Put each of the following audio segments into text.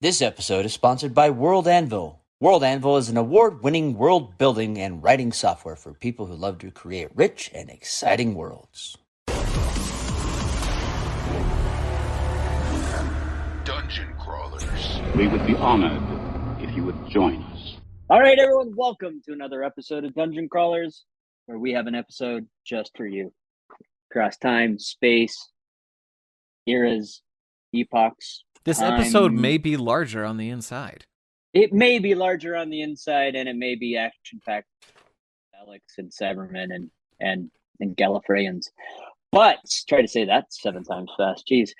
This episode is sponsored by World Anvil. World Anvil is an award-winning world building and writing software for people who love to create rich and exciting worlds. Dungeon crawlers. We would be honored if you would join us. All right, everyone, welcome to another episode of Dungeon Crawlers, where we have an episode just for you. Across time, space, eras, epochs. This episode may be larger on the inside. It may be larger on the inside, and it may be action-packed Alex and Cybermen and Gallifreyans. But try to say that 7 times fast. Jeez.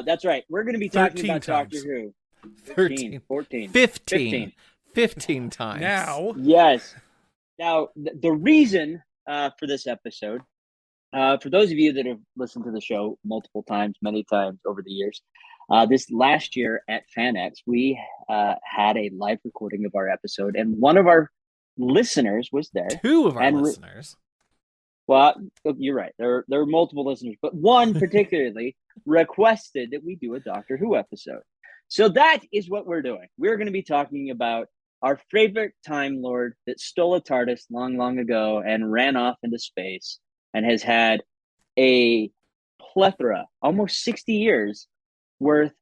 That's right. We're going to be talking about times. Doctor Who. 13. 14. 15 times. Now. Yes. Now, the reason for this episode, for those of you that have listened to the show multiple times, many times over the years, this last year at FanX, we had a live recording of our episode, and one of our listeners was there. 2 of our listeners. Well, you're right. There are multiple listeners, but one particularly requested that we do a Doctor Who episode. So that is what we're doing. We're going to be talking about our favorite Time Lord that stole a Tardis long, long ago and ran off into space and has had a plethora, almost 60 years worth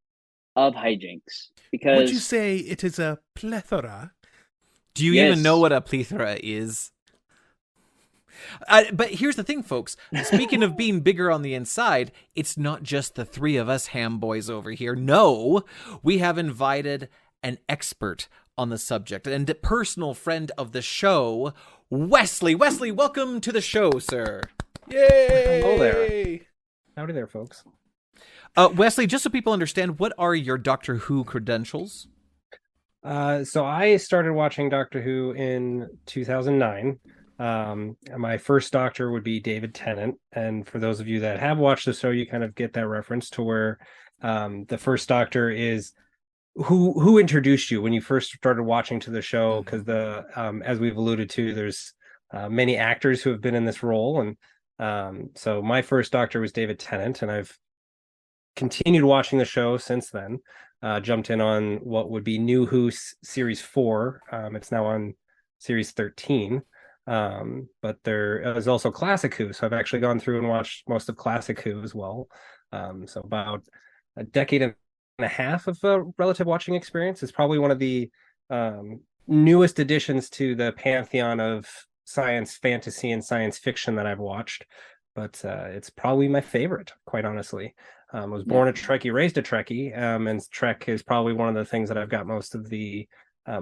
of hijinks. Because would you say it is a plethora? Do you even know what a plethora is? But here's the thing, folks. Speaking of being bigger on the inside, it's not just the 3 of us ham boys over here. No, we have invited an expert on the subject and a personal friend of the show, Wesley. Wesley, welcome to the show, sir. Yay! Hello there. Howdy there, folks. Wesley, just so people understand, what are your Doctor Who credentials? So I started watching Doctor Who in 2009. My first Doctor would be David Tennant, and for those of you that have watched the show, you kind of get that reference to where the first Doctor is who introduced you when you first started watching to the show, because as we've alluded to, there's many actors who have been in this role, and so my first Doctor was David Tennant, and I've continued watching the show since then. Jumped in on what would be New Who Series 4. It's now on Series 13. But there is also Classic Who, so I've actually gone through and watched most of Classic Who as well. So about a decade and a half of relative watching experience. It's probably one of the newest additions to the pantheon of science fantasy and science fiction that I've watched, but it's probably my favorite, quite honestly. I was born a Trekkie, raised a Trekkie, and Trek is probably one of the things that I've got most of the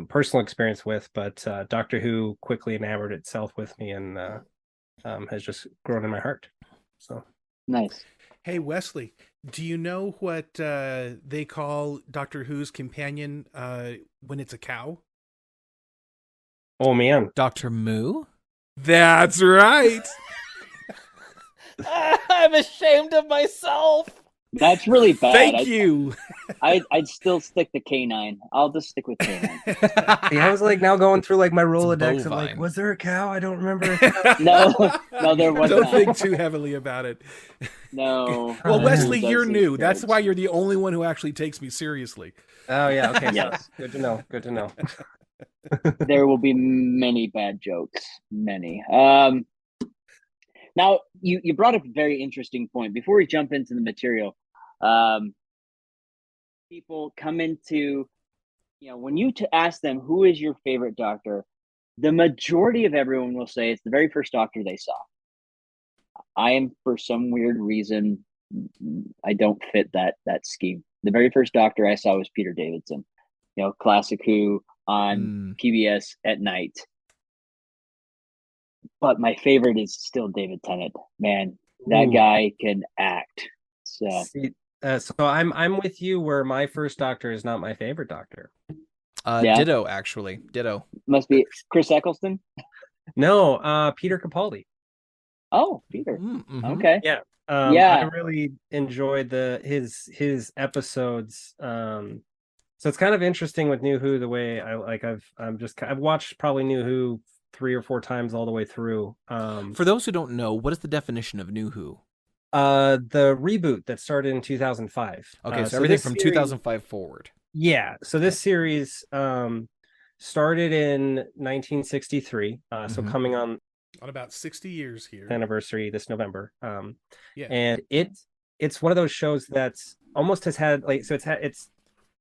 personal experience with, but Doctor Who quickly enamored itself with me and has just grown in my heart. So nice. Hey, Wesley, do you know what they call Doctor Who's companion when it's a cow? Oh, man. Dr. Moo? That's right. I'm ashamed of myself. That's really bad. Thank you. I'd still stick to canine. I'll just stick with canine. Yeah, I was like now going through like my Rolodex of bovine. like, was there a cow? I don't remember. No, there wasn't. Don't think too heavily about it. No. Well, Wesley, Does you're seem new. That's strange. why you're the only one who actually takes me seriously. Oh, yeah. Okay. Yes. So, good to know. Good to know. There will be many bad jokes. Many. Now, you brought up a very interesting point. Before we jump into the material, people come into, when you ask them who is your favorite Doctor, the majority of everyone will say it's the very first Doctor they saw. I am, for some weird reason, I don't fit that scheme. The very first Doctor I saw was Peter Davidson, Classic Who on PBS at night. But my favorite is still David Tennant. Man, that guy can act. So, so I'm with you where my first Doctor is not my favorite Doctor. Yeah. Ditto, actually. Ditto. Must be Chris Eccleston. No, Peter Capaldi. Oh, Peter. Mm-hmm. Okay. Yeah. Yeah. I really enjoyed his episodes. So it's kind of interesting with New Who the way I've watched probably New Who 3 or 4 times all the way through. For those who don't know, what is the definition of New Who? The reboot that started in 2005. Okay, so So everything this from series- 2005 forward. Yeah, so this series started in 1963. So Mhm. coming on about 60 years here. anniversary this November. Yeah. And it's one of those shows that's almost has had like it's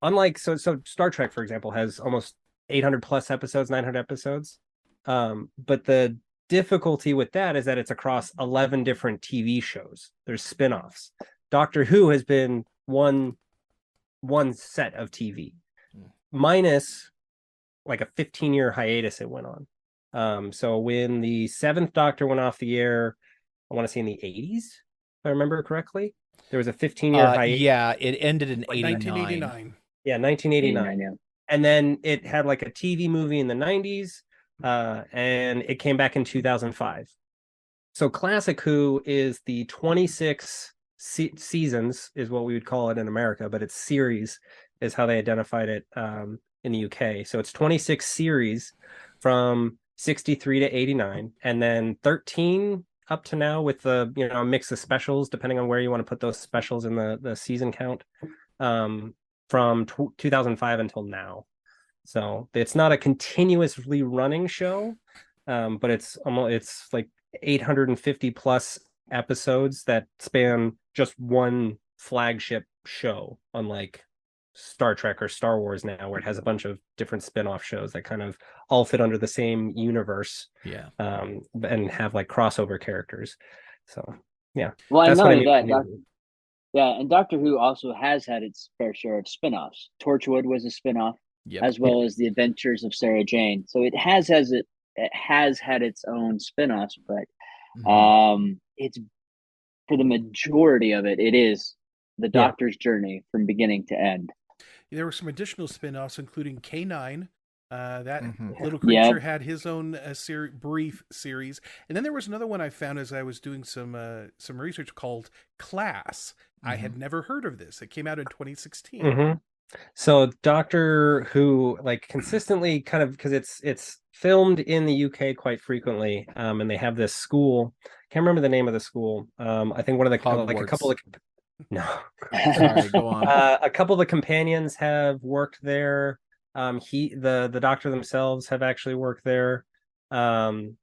unlike so Star Trek, for example, has almost 800 plus episodes, 900 episodes. But the difficulty with that is that it's across 11 different TV shows. There's spin-offs. Doctor Who has been one set of TV, minus like a 15-year hiatus it went on. So when the seventh Doctor went off the air, I want to say in the 80s, if I remember correctly, there was a 15-year hiatus. Yeah, it ended in Like 1989. Yeah, 1989. 89, yeah. And then it had like a TV movie in the 90s, and it came back in 2005. So Classic Who is the 26 seasons, is what we would call it in America, but it's series is how they identified it in the UK. So it's 26 series from 63 to 89, and then 13 up to now with the a mix of specials depending on where you want to put those specials in the season count, from 2005 until now. So it's not a continuously running show, but it's like 850 plus episodes that span just one flagship show, unlike Star Trek or Star Wars now, where it has a bunch of different spin-off shows that kind of all fit under the same universe. Yeah. And have like crossover characters. So yeah. Well, I That's know what I mean. that. Yeah, and Doctor Who also has had its fair share of spin-offs. Torchwood was a spin-off, Yep. as well as The Adventures of Sarah Jane. So it has had its own spin-offs, but it's, for the majority of it, it is the Doctor's journey from beginning to end. There were some additional spin-offs, including K9. That Mhm. little creature Yep. had his own brief series, and then there was another one I found as I was doing some research called Class. I had never heard of this. It came out in 2016. Mhm. So Doctor Who, like, consistently kind of, because it's filmed in the UK quite frequently, and they have this school. Can't remember the name of the school. I think one of the like a couple of no, Sorry, go on. a couple of the companions have worked there. The Doctor themselves have actually worked there, and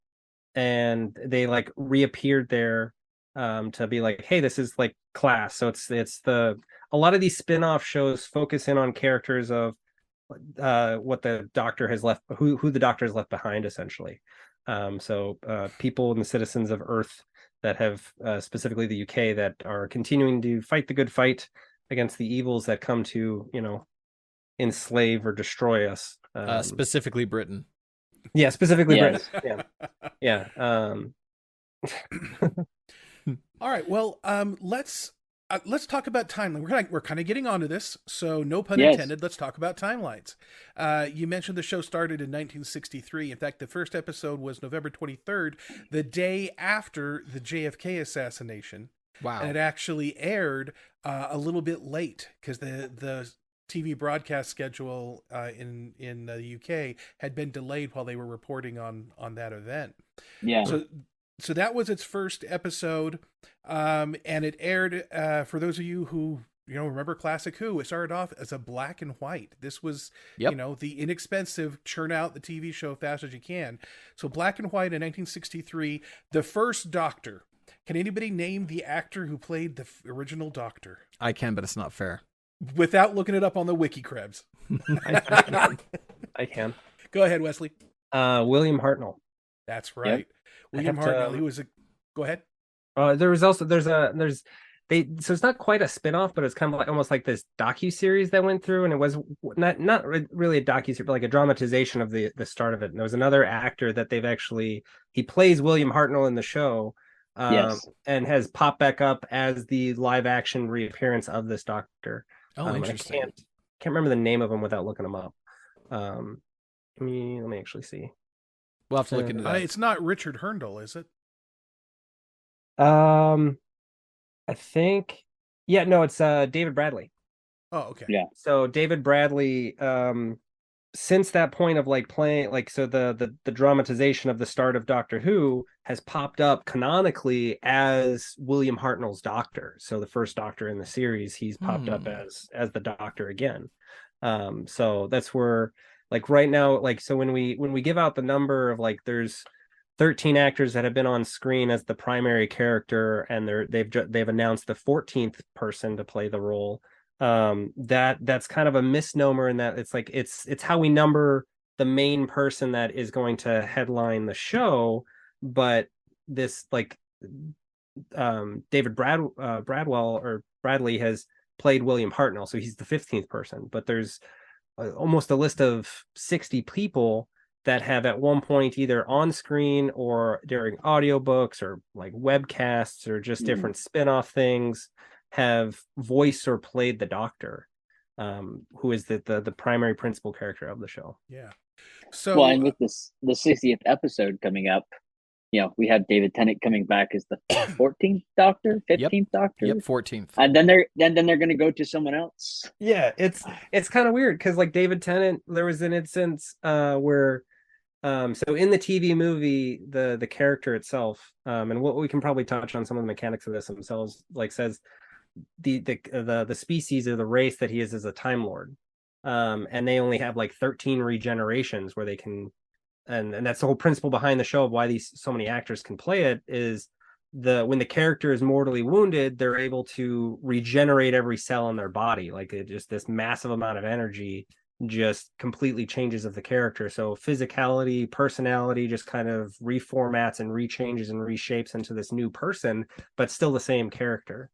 they like reappeared there to be like, hey, this is like Class. So it's a lot of these spin-off shows focus in on characters of what the Doctor has left, who the Doctor has left behind, essentially. So people and the citizens of Earth that have, specifically the UK, that are continuing to fight the good fight against the evils that come to enslave or destroy us. Specifically Britain. Yeah, specifically Yes. Britain. Yeah. All right. Well, let's talk about timeline. We're kind of getting onto this, so no pun intended. Let's talk about timelines. You mentioned the show started in 1963. In fact, the first episode was November 23rd, the day after the JFK assassination. Wow. And it actually aired a little bit late because the TV broadcast schedule in the UK had been delayed while they were reporting on that event. Yeah. So that was its first episode, and it aired, for those of you who remember Classic Who, it started off as a black and white. This was the inexpensive churn out the TV show fast as you can. So black and white in 1963. The first Doctor. Can anybody name the actor who played the original Doctor? I can, but it's not fair. Without looking it up on the wiki, Krebs. I can. Go ahead, Wesley. William Hartnell. That's right. Yep. William Hartnell. He was a. Go ahead. There was also so it's not quite a spin-off, but it's kind of like almost like this docu-series that went through, and it was not really a docu-series, but like a dramatization of the start of it. And there was another actor that he plays William Hartnell in the show, and has popped back up as the live action reappearance of this Doctor. Oh, interesting. I can't remember the name of him without looking him up. Let me actually see. We'll have to look into that. It's not Richard Herndl, is it? I think, no, it's David Bradley. Oh, okay. Yeah. So David Bradley since that point of like playing like so the dramatization of the start of Doctor Who has popped up canonically as William Hartnell's Doctor. So the first Doctor in the series, he's popped up as the Doctor again. So that's where like right now, like so when we give out the number of like there's 13 actors that have been on screen as the primary character, and they've announced the 14th person to play the role. That's kind of a misnomer in that it's like it's how we number the main person that is going to headline the show, but this like Bradwell or Bradley has played William Hartnell, so he's the 15th person, but there's almost a list of 60 people that have at one point either on screen or during audiobooks or like webcasts or just different spin-off things have voiced or played the Doctor, who is the primary principal character of the show. Yeah. So well, and with the 60th episode coming up, we have David Tennant coming back as the 14th Doctor, 15th Doctor. Yep, 14th. And then they're going to go to someone else. Yeah, it's kind of weird because like David Tennant, there was an instance where so in the TV movie, the character itself, and what we can probably touch on some of the mechanics of this themselves, like says the species or the race that he is a Time Lord, and they only have like 13 regenerations where they can, and that's the whole principle behind the show of why so many actors can play it is when the character is mortally wounded, they're able to regenerate every cell in their body, like just this massive amount of energy just completely changes of the character. So physicality, personality just kind of reformats and rechanges and reshapes into this new person, but still the same character.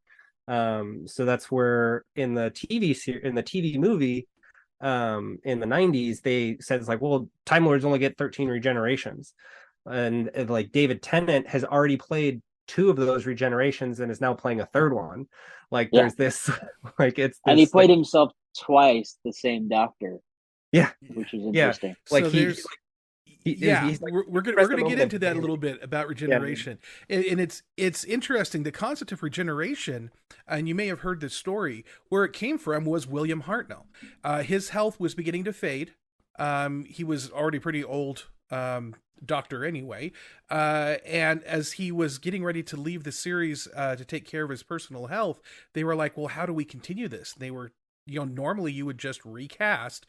So that's where in the TV movie, in the 90s, they said it's like, well, Time Lords only get 13 regenerations. And like David Tennant has already played 2 of those regenerations and is now playing a 3rd one. Like there's this, like it's this, and he played himself twice the same Doctor. Yeah, which is interesting. Like so we're gonna get into that a little bit about regeneration, and it's interesting. The concept of regeneration, and you may have heard this story. Where it came from was William Hartnell. His health was beginning to fade. He was already pretty old. Doctor anyway, and as he was getting ready to leave the series to take care of his personal health, they were like, well, how do we continue this? They were, normally you would just recast,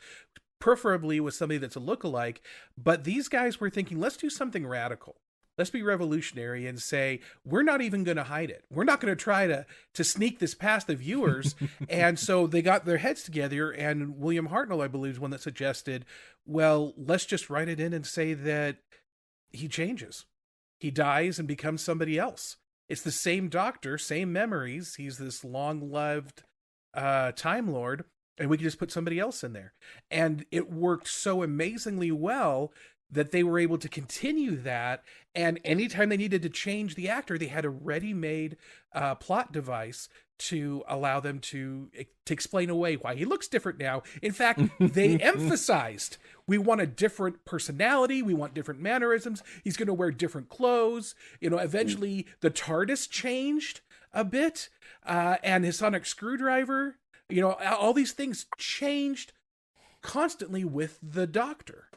preferably with somebody that's a lookalike, but these guys were thinking, let's do something radical. Let's be revolutionary and say, we're not even going to hide it. We're not going to try to sneak this past the viewers. And so they got their heads together, and William Hartnell, I believe, is one that suggested, well, let's just write it in and say that he changes. He dies and becomes somebody else. It's the same Doctor, same memories. He's this long-lived Time Lord, and we can just put somebody else in there. And it worked so amazingly well that they were able to continue that. And anytime they needed to change the actor, they had a ready-made plot device to allow them to explain away why he looks different now. In fact, they emphasized, we want a different personality. We want different mannerisms. He's going to wear different clothes. Eventually the TARDIS changed a bit, and his sonic screwdriver, all these things changed constantly with the Doctor.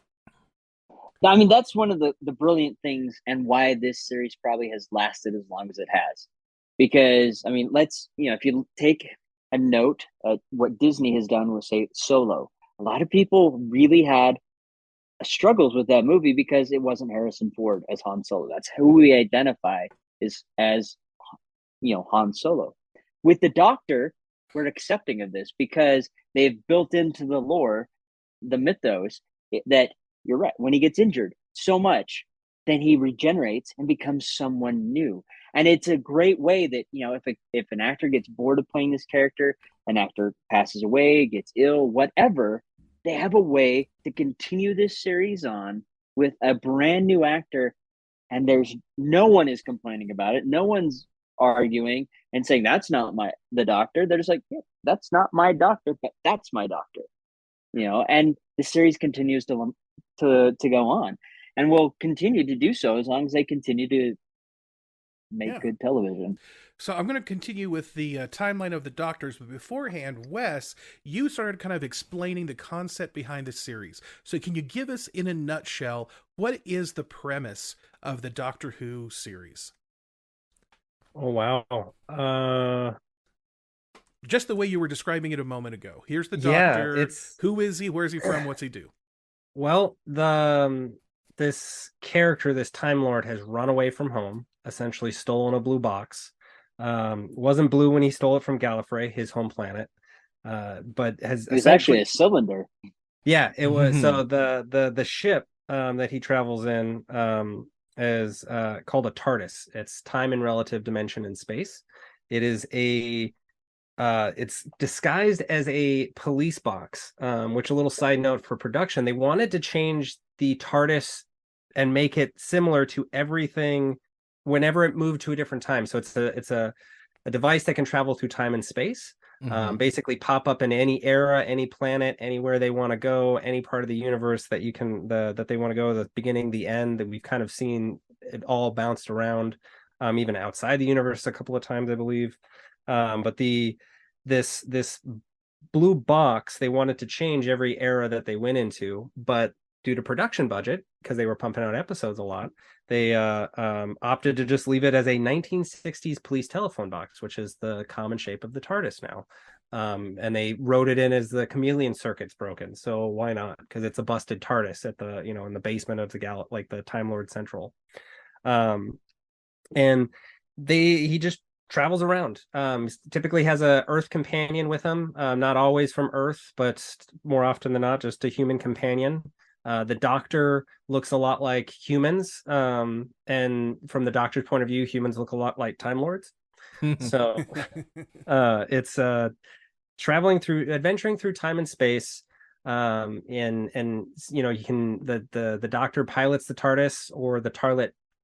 I mean, that's one of the brilliant things, and why this series probably has lasted as long as it has. Because, I mean, if you take a note at what Disney has done with, say, Solo, a lot of people really had struggles with that movie because it wasn't Harrison Ford as Han Solo. That's who we identify as Han Solo. With the Doctor, we're accepting of this because they've built into the lore, the mythos, that you're right. When he gets injured so much, then he regenerates and becomes someone new. And it's a great way that, if an actor gets bored of playing this character, an actor passes away, gets ill, whatever, they have a way to continue this series on with a brand new actor. And no one is complaining about it. No one's arguing and saying, that's not the Doctor. They're just like, yeah, that's not my Doctor, but that's my Doctor. And the series continues to go on, and will continue to do so as long as they continue to make good television. So I'm going to continue with the timeline of the Doctors, but beforehand, Wes, you started kind of explaining the concept behind the series. So can you give us, in a nutshell, what is the premise of the Doctor Who series? Oh wow. Just the way you were describing it a moment ago. Here's the Yeah, Doctor. it's Who is he? Where's he from? What's he do? well, the this character, this Time Lord, has run away from home, essentially stolen a blue box. Wasn't blue when he stole it from Gallifrey, his home planet, but has It was actually essentially, a cylinder. yeah, it was. So the ship that he travels in is called a Tardis. It's time and relative dimension in space. It is a it's disguised as a police box, which, a little side note for production, they wanted to change the TARDIS and make it similar to everything whenever it moved to a different time. So it's a device that can travel through time and space. Basically pop up in any era, any planet, anywhere they want to go, any part of the universe that that they want to go, the beginning, the end. That we've kind of seen it all bounced around, even outside the universe a couple of times, I believe. But this blue box, they wanted to change every era that they went into, but due to production budget, because they were pumping out episodes a lot, they opted to just leave it as a 1960s police telephone box, which is the common shape of the TARDIS now. And they wrote it in as the chameleon circuit's broken. So why not? Because it's a busted TARDIS at the, in the basement of the like the Time Lord Central. And he just travels around. Typically has a Earth companion with him, not always from Earth, but more often than not, just a human companion. The Doctor looks a lot like humans, and from the Doctor's point of view, humans look a lot like Time Lords. So it's adventuring through time and space. And you can the Doctor pilots the TARDIS, or the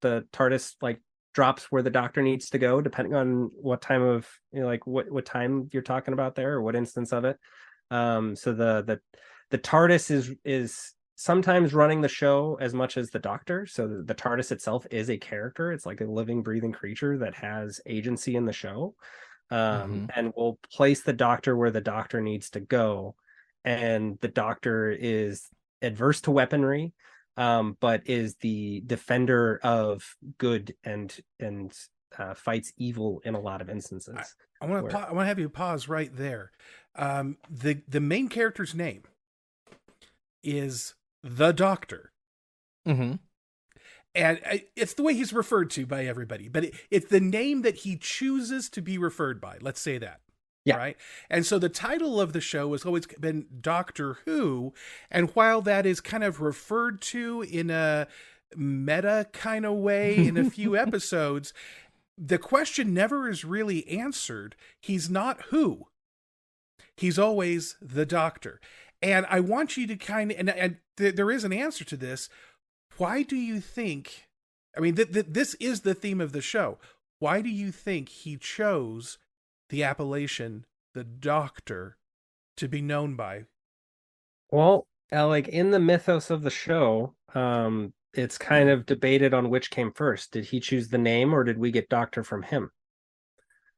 TARDIS like drops where the Doctor needs to go, depending on what time of like what time you're talking about there, or what instance of it. So the TARDIS is sometimes running the show as much as the Doctor. So the TARDIS itself is a character. It's like a living, breathing creature that has agency in the show, and will place the Doctor where the Doctor needs to go. And the Doctor is adverse to weaponry, but is the defender of good and fights evil in a lot of instances. I want to have you pause right there. The main character's name is the Doctor, and it's the way he's referred to by everybody. But it's the name that he chooses to be referred by. Let's say that. Yeah. Right. And so the title of the show has always been Doctor Who. And while that is kind of referred to in a meta kind of way in a few episodes, the question never is really answered. He's not who. He's always the Doctor. And I want you to kind of, and there is an answer to this. Why do you think, I mean, this is the theme of the show. Why do you think he chose the appellation, the Doctor, to be known by? Well, like in the mythos of the show, it's kind of debated on which came first. Did he choose the name, or did we get Doctor from him?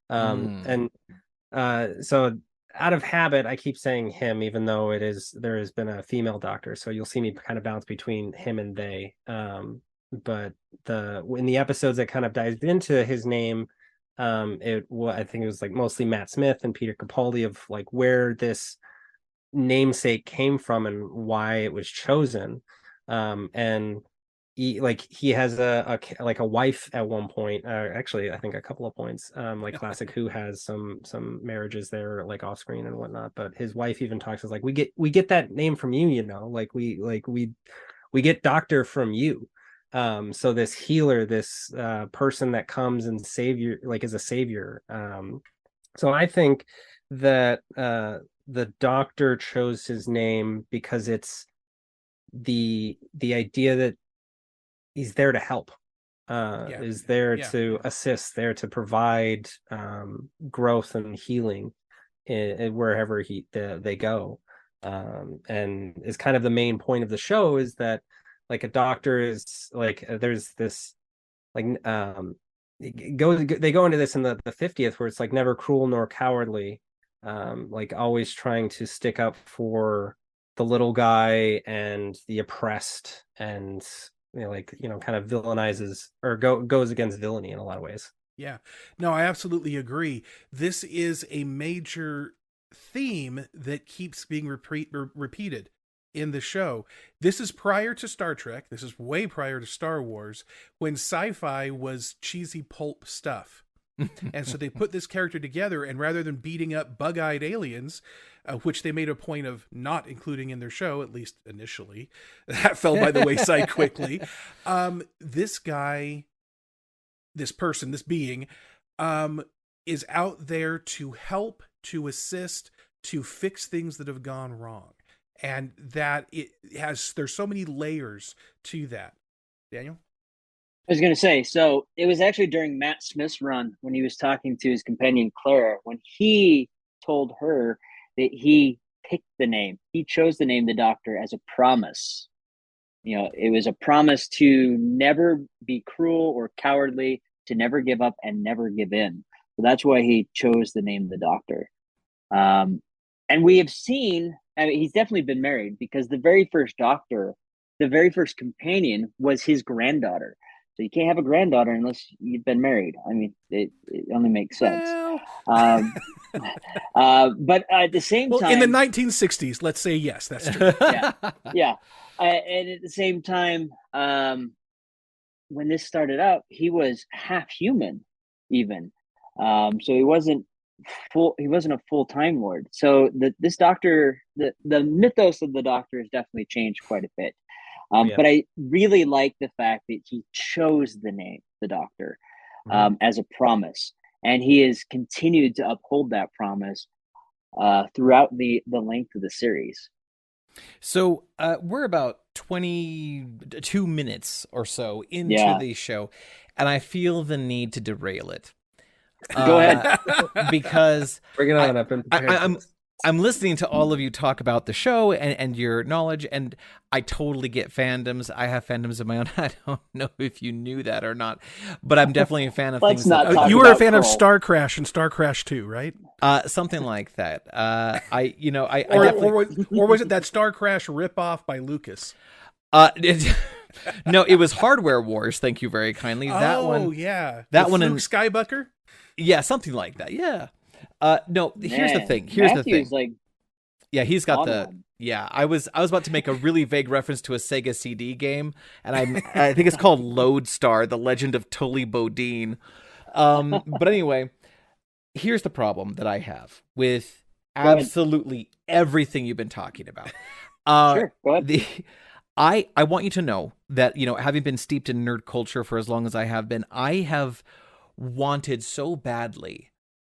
And so out of habit, I keep saying him, even though there has been a female Doctor. So you'll see me kind of bounce between him and they. But in the episodes that kind of dives into his name, I think it was like mostly Matt Smith and Peter Capaldi, of like where this namesake came from and why it was chosen. And he has a wife at one point, actually I think a couple of points, like Classic Who has some marriages there, like off screen and whatnot, but his wife even talks as like, we get that name from you, like we get Doctor from you. So this healer, this person that comes and is a savior. So I think that the Doctor chose his name because it's the idea that he's there to help, is there to assist, there to provide growth and healing in wherever they go, and is kind of the main point of the show, is that like a Doctor is like, there's this like they go into this in the 50th, where it's like never cruel nor cowardly, like always trying to stick up for the little guy and the oppressed, and kind of villainizes or goes against villainy in a lot of ways. Yeah, no, I absolutely agree. This is a major theme that keeps being repeated in the show. This is prior to Star Trek. This is way prior to Star Wars, when sci-fi was cheesy pulp stuff. And so they put this character together, and rather than beating up bug-eyed aliens, which they made a point of not including in their show, at least initially, that fell by the wayside quickly. This guy, this person, this being, is out there to help, to assist, to fix things that have gone wrong. And that there's so many layers to that. Daniel? I was going to say, so it was actually during Matt Smith's run when he was talking to his companion Clara, when he told her that he picked the name. He chose the name the Doctor as a promise. It was a promise to never be cruel or cowardly, to never give up and never give in. So that's why he chose the name the Doctor. And we have seen, he's definitely been married, because the very first Doctor, the very first companion, was his granddaughter. So you can't have a granddaughter unless you've been married. I mean, it only makes sense. Well. But at the same time, in the 1960s, let's say yes, that's true. Yeah. And at the same time, when this started out, he was half human, even. So he wasn't a full-time Lord. So this Doctor, the mythos of the Doctor has definitely changed quite a bit. But I really like the fact that he chose the name the Doctor as a promise, and he has continued to uphold that promise throughout the length of the series. So we're about 22 minutes or so into the show, and I feel the need to derail it. Go ahead. Because bring it on up. I'm listening to all of you talk about the show and your knowledge, and I totally get fandoms. I have fandoms of my own. I don't know if you knew that or not, but I'm definitely a fan of things. You were a fan of Star Crash and Star Crash 2, right? Something like that. Or was it that Star Crash ripoff by Lucas? No, it was Hardware Wars. Thank you very kindly. That one. Oh yeah, that one. Luke Skybucker. Yeah, something like that. Yeah. No, here's the thing. He's got the one. Yeah, I was about to make a really vague reference to a Sega CD game, and I think it's called Lodestar: The Legend of Tully Bodine. But anyway, here's the problem that I have with absolutely everything you've been talking about. Sure, go ahead. I want you to know that, having been steeped in nerd culture for as long as I have been, I have wanted so badly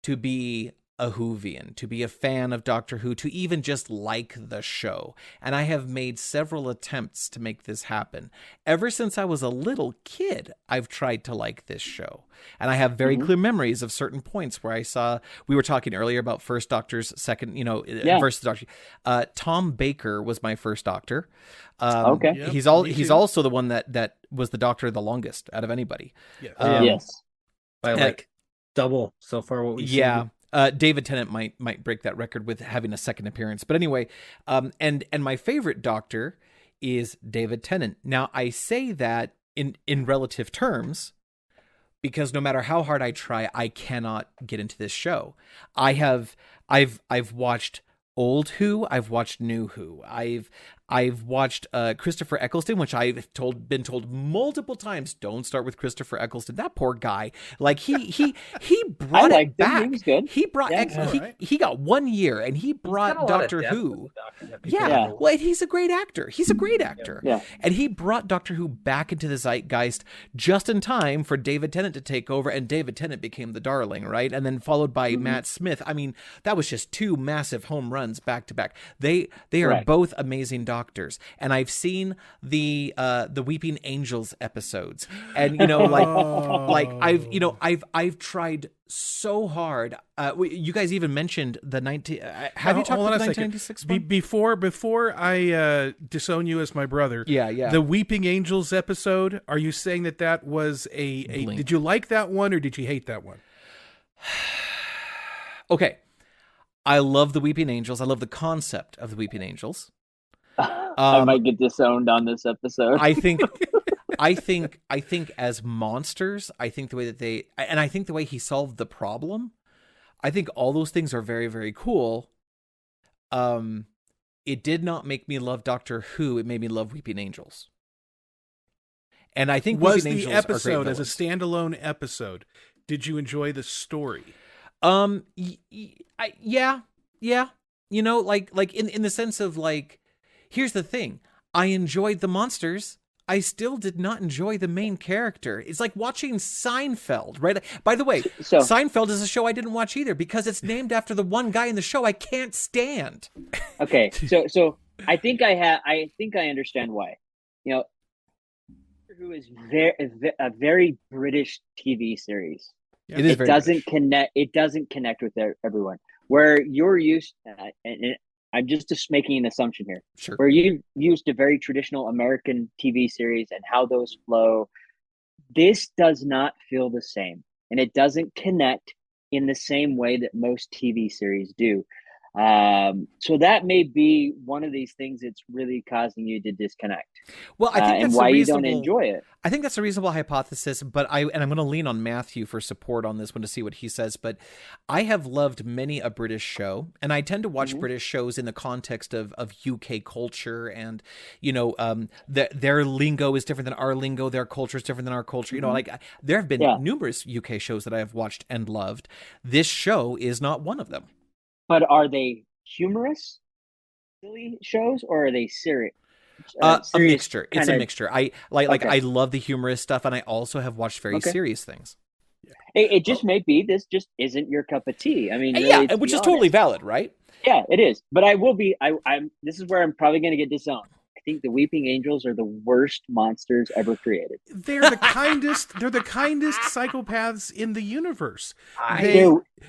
to be a Whovian, to be a fan of Doctor Who, to even just like the show. And I have made several attempts to make this happen. Ever since I was a little kid, I've tried to like this show. And I have very clear memories of certain points where we were talking earlier about First Doctor's second, versus Doctor. Tom Baker was my first Doctor. Okay. Yep, he's also the one that was the Doctor the longest out of anybody. Yeah. Yes. By double so far what we've seen. David Tennant might break that record with having a second appearance. But anyway, and my favorite Doctor is David Tennant. Now, I say that in relative terms because no matter how hard I try, I cannot get into this show. I've watched old Who, I've watched new Who. I've watched Christopher Eccleston, which I've been told multiple times, don't start with Christopher Eccleston. That poor guy. Like he brought it back. He was good. He brought he got 1 year and he brought Doctor Who. Yeah. Well, he's a great actor. Yeah. And he brought Doctor Who back into the zeitgeist just in time for David Tennant to take over, and David Tennant became the darling, right? And then followed by Matt Smith. I mean, that was just two massive home runs back to back. They are both amazing Doctors. doctors, and I've seen the Weeping Angels episodes, and like I've tried so hard. You guys even mentioned the 19. Have you talked about the 1996 one? Before I disown you as my brother? Yeah. The Weeping Angels episode. Are you saying that was a? Did you like that one or did you hate that one? Okay, I love the Weeping Angels. I love the concept of the Weeping Angels. I might get disowned on this episode. I think as monsters, I think the way that I think the way he solved the problem, I think all those things are very, very cool. It did not make me love Doctor Who. It made me love Weeping Angels. And I think was Weeping the Angels episode are as a standalone episode? Did you enjoy the story? Yeah. Like in the sense of like, here's the thing. I enjoyed the monsters. I still did not enjoy the main character. It's like watching Seinfeld, right? By the way, Seinfeld is a show I didn't watch either because it's named after the one guy in the show I can't stand. Okay, so I think I understand why. Who is a very British TV series. Yeah. It doesn't connect. It doesn't connect with everyone. Where you're used, and I'm just making an assumption here. Sure. Where you used a very traditional American TV series and how those flow, this does not feel the same, and it doesn't connect in the same way that most TV series do. So that may be one of these things that's really causing you to disconnect. Well, I think that's and why you don't enjoy it. I think that's a reasonable hypothesis, but I'm going to lean on Matthew for support on this one to see what he says. But I have loved many a British show, and I tend to watch British shows in the context of UK culture, and their lingo is different than our lingo, their culture is different than our culture. Like there have been numerous UK shows that I have watched and loved. This show is not one of them. But are they humorous, silly shows, or are they serious? A mixture. It's a mixture. I I love the humorous stuff, and I also have watched very serious things. It just may be this just isn't your cup of tea. I mean, really, which is totally valid, right? Yeah, it is. But I will be. I'm. This is where I'm probably going to get disowned. I think the Weeping Angels are the worst monsters ever created. They're the kindest. They're the kindest psychopaths in the universe.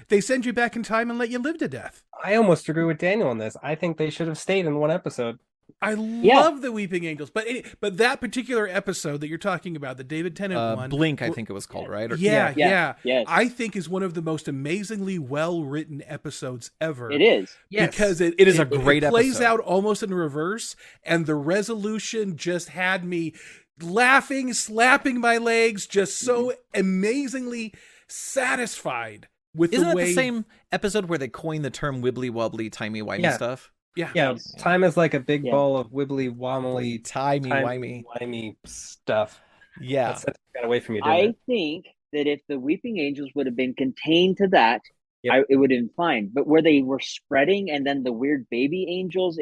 They send you back in time and let you live to death. I almost agree with Daniel on this. I think they should have stayed in one episode. I love the Weeping Angels, but that particular episode that you're talking about, the David Tennant one, Blink, I think it was called, right? Yeah. Yes. I think is one of the most amazingly well written episodes ever. It is because it is a great episode. It plays out almost in reverse, and the resolution just had me laughing, slapping my legs, just so amazingly satisfied with Isn't the way. Isn't that the same episode where they coined the term wibbly wobbly timey wimey stuff? Yeah. Time is like a big ball of wibbly wobbly timey wimey stuff. Yeah, got away from you. I think that if the Weeping Angels would have been contained to that, it would have been fine. But where they were spreading, and then the weird baby angels,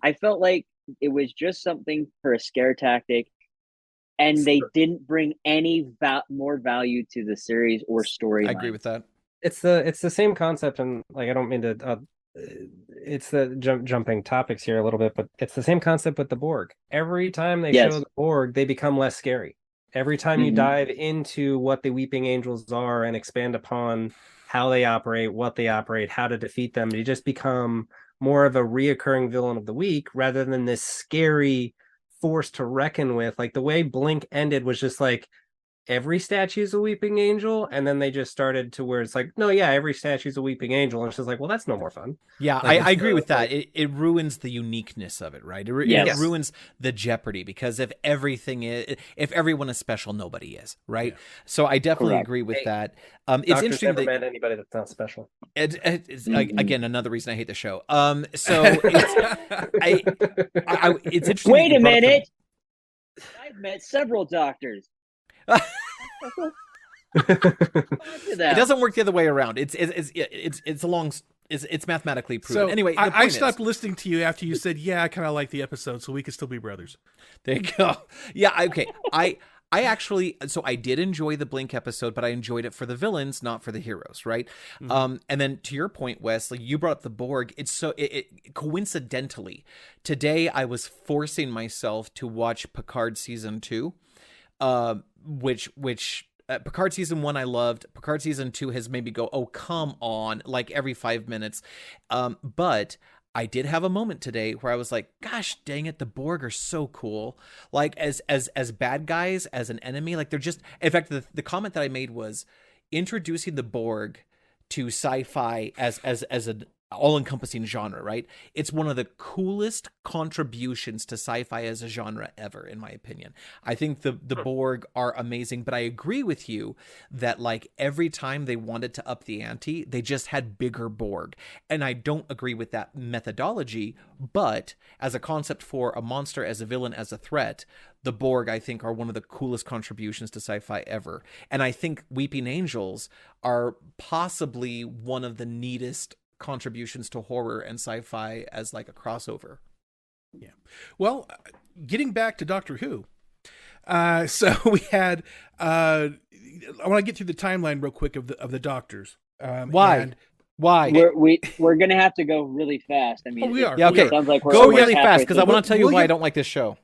I felt like it was just something for a scare tactic, and they didn't bring any more value to the series or story. I agree with that. It's the same concept, and like I don't mean to. It's the jumping topics here a little bit, but it's the same concept with the Borg. Every time they show the Borg, they become less scary. Every time you dive into what the Weeping Angels are and expand upon how they operate, what they operate, how to defeat them, you just become more of a reoccurring villain of the week rather than this scary force to reckon with. Like the way Blink ended was just like, every statue's a weeping angel, and then they just started to where it's like, no, every statue's a weeping angel, and it's just like, well, that's no more fun. Yeah, like, I agree with that. It ruins the uniqueness of it, right? It ruins the jeopardy, because if everyone is special, nobody is, right? So I definitely agree with that. It's interesting never met anybody that's not special. It's again another reason I hate the show. So it's interesting. Wait a minute. I've met several doctors. It doesn't work the other way around. It's mathematically proven. So anyway, I stopped listening to you after you said, I kind of like the episode, so we could still be brothers. There you go. Yeah, okay. I did enjoy the Blink episode, but I enjoyed it for the villains, not for the heroes, right? And then to your point, Wes, like you brought up the Borg. It coincidentally, today I was forcing myself to watch Picard season 2, which Picard season 1 I loved. Picard season 2 has made me go, oh, come on, like every 5 minutes. But I did have a moment today where I was like, gosh, dang it, the Borg are so cool. Like as bad guys, as an enemy, like they're just, in fact, the comment that I made was introducing the Borg to sci-fi as an all-encompassing genre, right? It's one of the coolest contributions to sci-fi as a genre ever, in my opinion. I think the Borg are amazing, but I agree with you that like every time they wanted to up the ante, they just had bigger Borg. And I don't agree with that methodology, but as a concept for a monster, as a villain, as a threat, the Borg, I think, are one of the coolest contributions to sci-fi ever. And I think Weeping Angels are possibly one of the neatest contributions to horror and sci-fi as like a crossover. Yeah. Well, getting back to Doctor Who. So we had I want to get through the timeline real quick of the Doctors. Why? We're gonna have to go really fast. I mean, we are. Yeah, okay. It sounds like we're Go really halfway fast because I through. want to tell you why I don't like this show.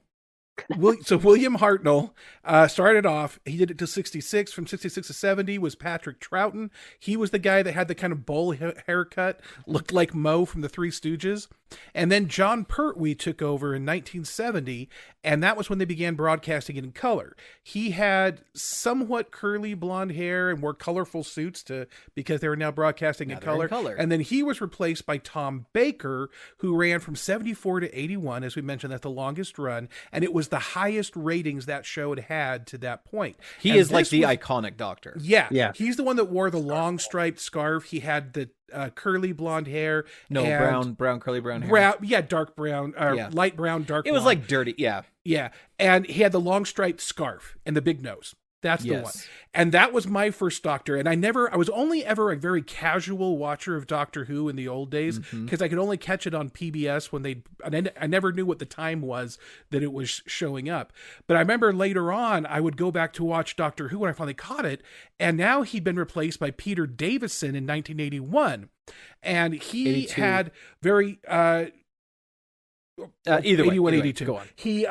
So William Hartnell started off, he did it to 66. From 66 to 70 was Patrick Troughton. He was the guy that had the kind of bowl haircut, looked like Moe from the Three Stooges. And then John Pertwee took over in 1970, and that was when they began broadcasting it in color. He had somewhat curly blonde hair and wore colorful suits because they were now broadcasting in color. And then he was replaced by Tom Baker, who ran from 74 to 81. As we mentioned, that's the longest run, and it was the highest ratings that show had to that point. He is like the iconic Doctor. Yeah. He's the one that wore the long striped scarf. He had the curly blonde hair. Brown curly brown hair. Dark brown, light brown, dark. It was blonde. like dirty. Yeah. And he had the long striped scarf and the big nose. That's the one. And that was my first Doctor. And I was only ever a very casual watcher of Doctor Who in the old days because I could only catch it on PBS I never knew what the time was that it was showing up. But I remember later on, I would go back to watch Doctor Who when I finally caught it. And now he'd been replaced by Peter Davison in 1981. And he 82. had very, either 81, way, 82. Go on. He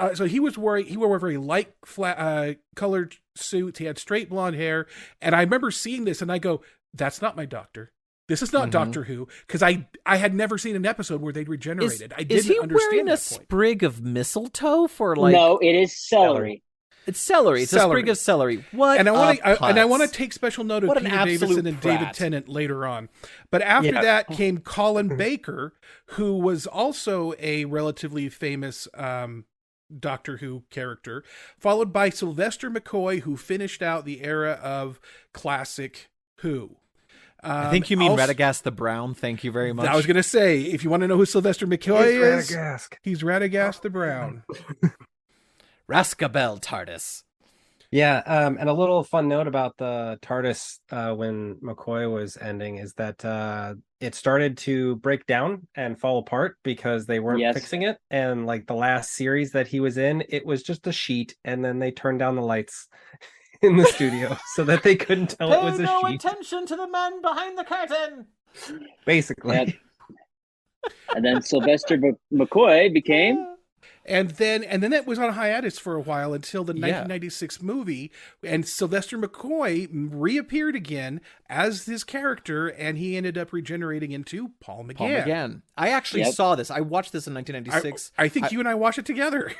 wore very light flat colored suits. He had straight blonde hair, and I remember seeing this, and I go, "That's not my Doctor. This is not Doctor Who," because I had never seen an episode where they'd regenerated. I didn't is he understand wearing a that point. sprig of mistletoe for like? No, it is celery. It's celery. It's Celery. a sprig of celery. What? And I want to to take special note of What an Peter absolute Davison and David brat. Tennant later on. But after that came Colin Baker, who was also a relatively famous Doctor Who character, followed by Sylvester McCoy, who finished out the era of classic Who. I think you mean Radagast the Brown. Thank you very much. I was going to say, if you want to know who Sylvester McCoy is, he's Radagast the Brown. Rascabel Tardis. Yeah, and a little fun note about the TARDIS when McCoy was ending is that it started to break down and fall apart because they weren't fixing it. And like the last series that he was in, it was just a sheet, and then they turned down the lights in the studio so that they couldn't tell it was a sheet. Attention to the man behind the curtain. Basically. And then Sylvester McCoy became... And then it was on hiatus for a while until the 1996 movie, and Sylvester McCoy reappeared again as his character, and he ended up regenerating into Paul McGann. I actually saw this. I watched this in 1996. I think you and I watched it together.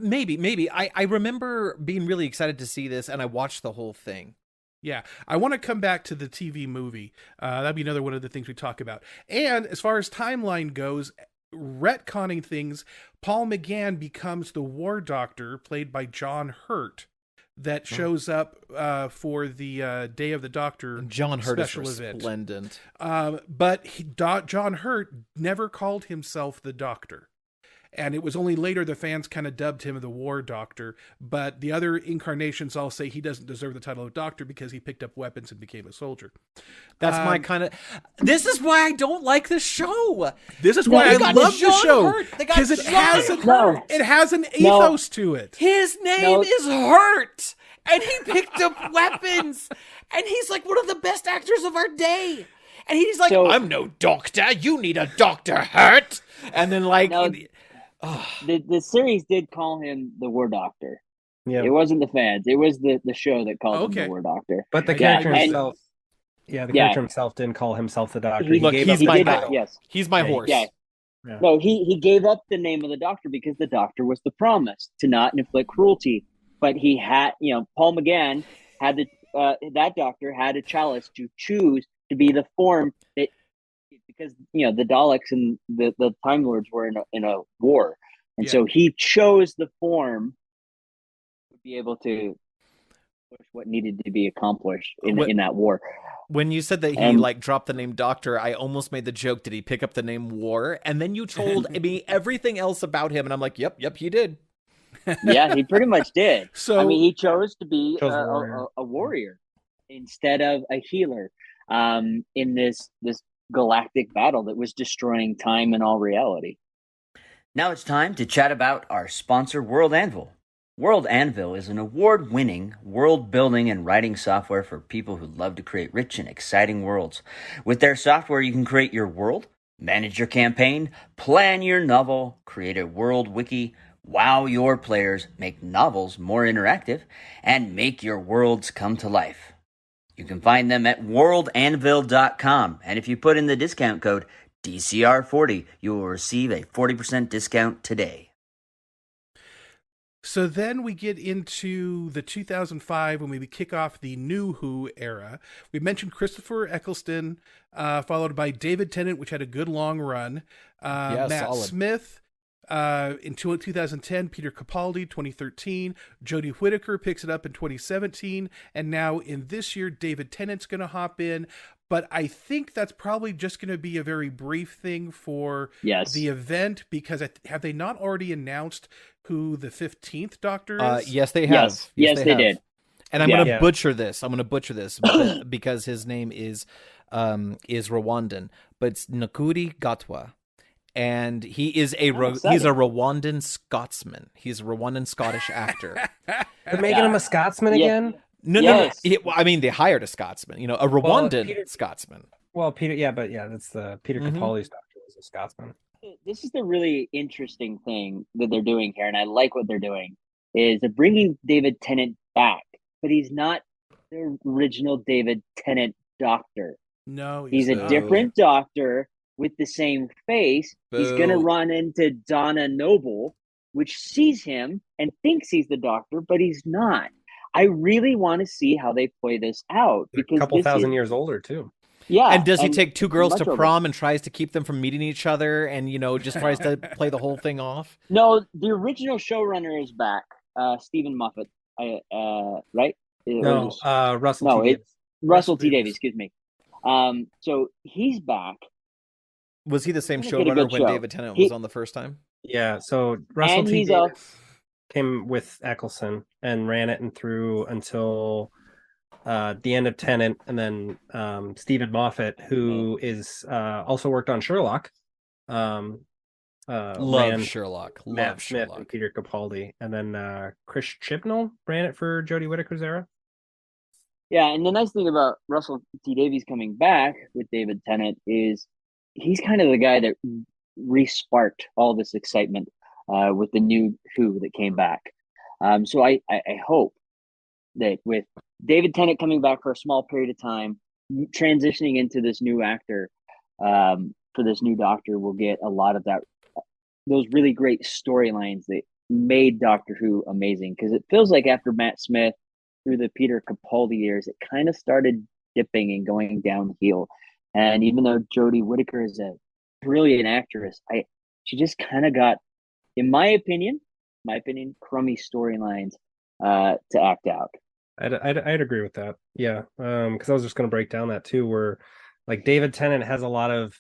Maybe. I remember being really excited to see this, and I watched the whole thing. Yeah, I want to come back to the TV movie. That'd be another one of the things we talk about. And as far as timeline goes, retconning things, Paul McGann becomes the War Doctor, played by John Hurt, that shows up for the Day of the Doctor John Hurt special is event. Resplendent. But John Hurt never called himself the Doctor. And it was only later the fans kind of dubbed him the War Doctor. But the other incarnations all say he doesn't deserve the title of Doctor because he picked up weapons and became a soldier. That's my kind of. This is why I don't like the show. This is why I love the show, because it has an ethos to it. His name is Hurt, and he picked up weapons, and he's like one of the best actors of our day. And he's like, I'm no doctor. You need a doctor, Hurt. And then the series did call him the War Doctor. Yeah, it wasn't the fans. It was the show that called him the War Doctor. But the character himself. The character himself didn't call himself the Doctor. He's my guy. Yes, he's my horse. Yeah. No, he gave up the name of the Doctor because the Doctor was the promise to not inflict cruelty. But he had, Paul McGann had that Doctor had a chalice to choose to be the form that, because the Daleks and the Time Lords were in a war, and so he chose the form to be able to push what needed to be accomplished in that war. When you said that he dropped the name Doctor, I almost made the joke, did he pick up the name War? And then you told me everything else about him, and I'm like, yep, he did. Yeah, he pretty much did. So he chose to be a warrior instead of a healer in this galactic battle that was destroying time and all reality. Now it's time to chat about our sponsor, World Anvil. World Anvil is an award-winning world-building and writing software for people who love to create rich and exciting worlds. With their software, you can create your world, manage your campaign, plan your novel, create a world wiki, wow your players, make novels more interactive, and make your worlds come to life. You can find them at worldanvil.com, and if you put in the discount code DCR40, you will receive a 40% discount today. So then we get into the 2005 when we kick off the New Who era. We mentioned Christopher Eccleston, followed by David Tennant, which had a good long run. Matt solid. Smith. In 2010, Peter Capaldi, 2013, Jodie Whittaker picks it up in 2017, and now in this year, David Tennant's going to hop in. But I think that's probably just going to be a very brief thing for the event, because have they not already announced who the 15th Doctor is? Yes, they have. Yes, they did. And I'm going to butcher this. Because his name is Rwandan, but it's Nakuri Gatwa. And he is he's a Rwandan Scotsman. He's a Rwandan Scottish actor. They're making him a Scotsman again? No. I mean, they hired a Scotsman. A Rwandan Scotsman. Well, Peter, that's the Peter Capaldi's Doctor was a Scotsman. This is the really interesting thing that they're doing here, and I like what they're doing, is they're bringing David Tennant back, but he's not the original David Tennant Doctor. No, he's a different Doctor with the same face. Boo. He's going to run into Donna Noble, which sees him and thinks he's the Doctor, but he's not. I really want to see how they play this out. Because a couple thousand years older, too. Yeah. And does he take two girls to prom and tries to keep them from meeting each other and, just tries to play the whole thing off? No, the original showrunner is back. Stephen Moffat, right? No, Russell T. Davies. Russell T. Davies, excuse me. So he's back. Was he the same showrunner when David Tennant was on the first time? Yeah, so Russell T. Davies came with Eccleston and ran it and through until the end of Tennant, and then Stephen Moffat, who is also worked on Sherlock. Love Sherlock. Matt Smith and Peter Capaldi, and then Chris Chibnall ran it for Jodie Whittaker's era. Yeah, and the nice thing about Russell T. Davies coming back with David Tennant is he's kind of the guy that re-sparked all this excitement with the new Who that came back. So I hope that with David Tennant coming back for a small period of time, transitioning into this new actor for this new Doctor, we'll get a lot of those really great storylines that made Doctor Who amazing. Because it feels like after Matt Smith, through the Peter Capaldi years, it kind of started dipping and going downhill. And even though Jodie Whittaker is a brilliant actress, she just kind of got, in my opinion, crummy storylines to act out. I'd agree with that. Yeah, because I was just going to break down that too, where like David Tennant has a lot of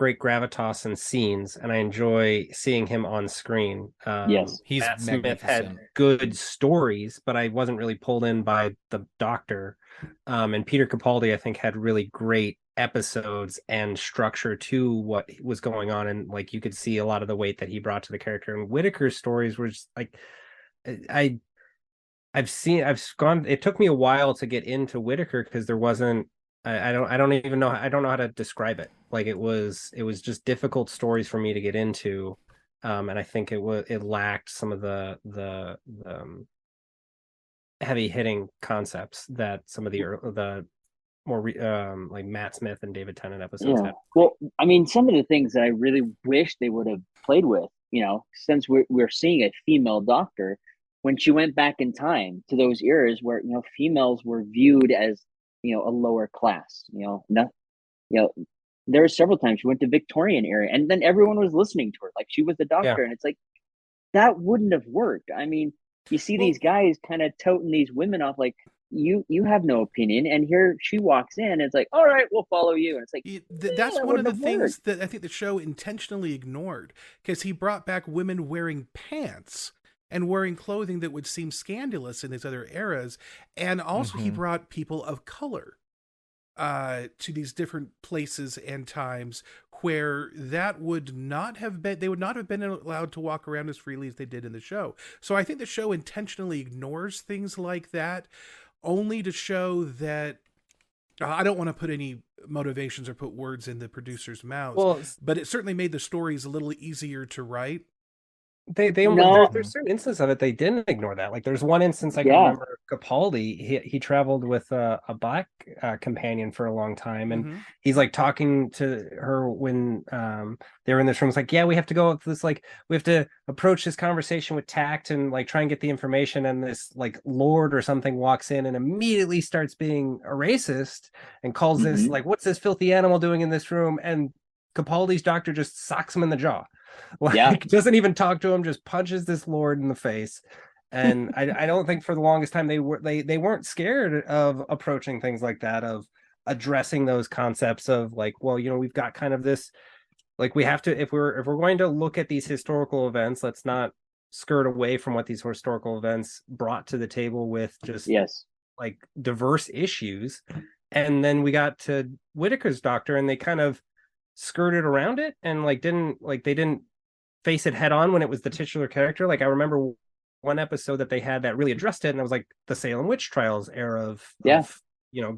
great gravitas and scenes, and I enjoy seeing him on screen. Yes. He's Matt Smith had magnificent. good stories, but I wasn't really pulled in by the Doctor. And Peter Capaldi, I think, had really great episodes and structure to what was going on, and like you could see a lot of the weight that he brought to the character. And Whitaker's stories were just like I've gone. It took me a while to get into Whitaker because there wasn't. I don't even know. I don't know how to describe it. Like it was just difficult stories for me to get into, and I think it lacked some of the heavy hitting concepts that some of the more like Matt Smith and David Tennant episodes had. Well, I mean, some of the things that I really wish they would have played with, since we're seeing a female Doctor, when she went back in time to those eras where females were viewed as a lower class, there were several times she went to Victorian era, and then everyone was listening to her like she was the Doctor, and it's like that wouldn't have worked. I mean, you see these guys kind of toting these women off like you have no opinion, and here she walks in and it's like, all right, we'll follow you, and it's like that's one of the things that I think the show intentionally ignored, because he brought back women wearing pants and wearing clothing that would seem scandalous in these other eras, and also he brought people of color to these different places and times where that would not have been, they would not have been allowed to walk around as freely as they did in the show. So I think the show intentionally ignores things like that, only to show that I don't want to put any motivations or put words in the producers' mouths, but it certainly made the stories a little easier to write. There's certain instances of it they didn't ignore that. Like there's one instance I can remember Capaldi. He traveled with a black companion for a long time, and he's like talking to her when they were in this room. It's like, yeah, we have to go with this, like we have to approach this conversation with tact and like try and get the information. And this like lord or something walks in and immediately starts being a racist and calls this like, what's this filthy animal doing in this room? And Capaldi's Doctor just socks him in the jaw. Like doesn't even talk to him, just punches this lord in the face. And I don't think for the longest time they weren't scared of approaching things like that, of addressing those concepts of like, well, we've got kind of this, like we have to, if we're going to look at these historical events, let's not skirt away from what these historical events brought to the table with just like diverse issues. And then we got to Whitaker's Doctor and they kind of skirted around it and they didn't face it head on when it was the titular character. Like I remember one episode that they had that really addressed it, and it was like the Salem witch trials era of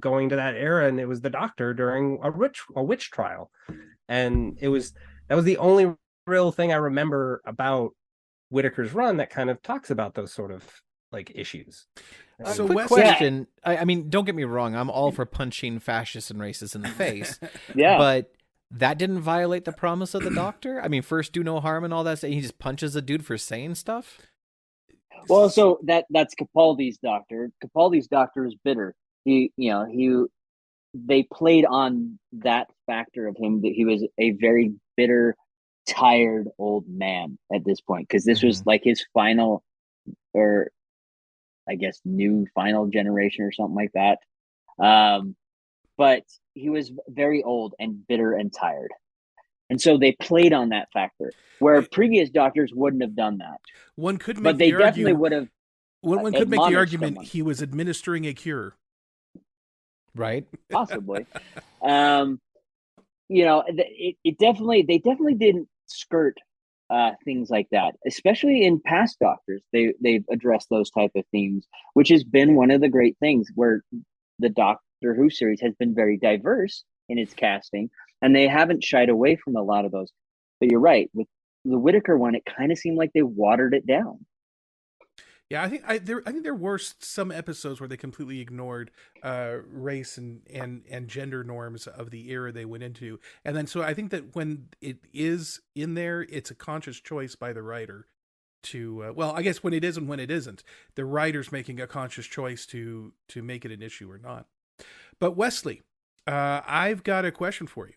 going to that era, and it was the Doctor during a witch trial, and that was the only real thing I remember about Whitaker's run that kind of talks about those sort of like issues. So quick question. I mean, don't get me wrong, I'm all for punching fascists and racists in the face. But that didn't violate the promise of the Doctor? I mean, first do no harm and all that. He just punches a dude for saying stuff? Well, so that's Capaldi's Doctor. Capaldi's Doctor is bitter. They played on that factor of him, that he was a very bitter, tired old man at this point, because this was like his final, or I guess new final generation or something like that. But he was very old and bitter and tired. And so they played on that factor, where previous Doctors wouldn't have done that. One could make but they definitely would have. One could make the argument he was administering a cure. Right? Possibly. They definitely didn't skirt things like that, especially in past Doctors. They've addressed those type of themes, which has been one of the great things, where the Doctor Who series has been very diverse in its casting, and they haven't shied away from a lot of those. But you're right, with the Whitaker one, it kind of seemed like they watered it down. Yeah, I think there were some episodes where they completely ignored race and gender norms of the era they went into, and then so I think that when it is in there, it's a conscious choice by the writer to I guess when it is and when it isn't, the writer's making a conscious choice to make it an issue or not. But Wesley, I've got a question for you.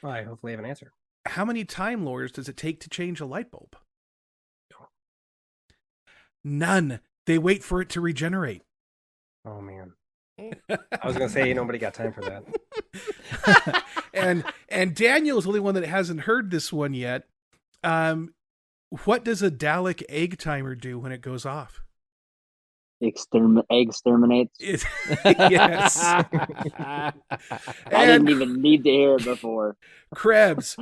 I hopefully have an answer. How many Time Lords does it take to change a light bulb? None. They wait for it to regenerate. Oh man. I was gonna say nobody got time for that. and Daniel is the only one that hasn't heard this one yet. What does a Dalek egg timer do when it goes off? Exterminates. Yes. I didn't even need to hear it before. Krebs,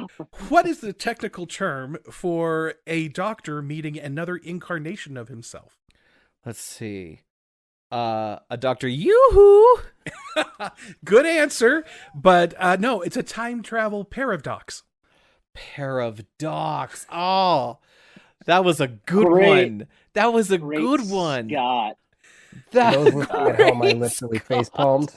what is the technical term for a doctor meeting another incarnation of himself? Let's see. A Dr. Yoo-hoo! Good answer, but no, it's a time travel paradox. Paradox. Oh, that was a good Great. one. That was a Great good one. Scott. That Those looking at how my lips really face palmed.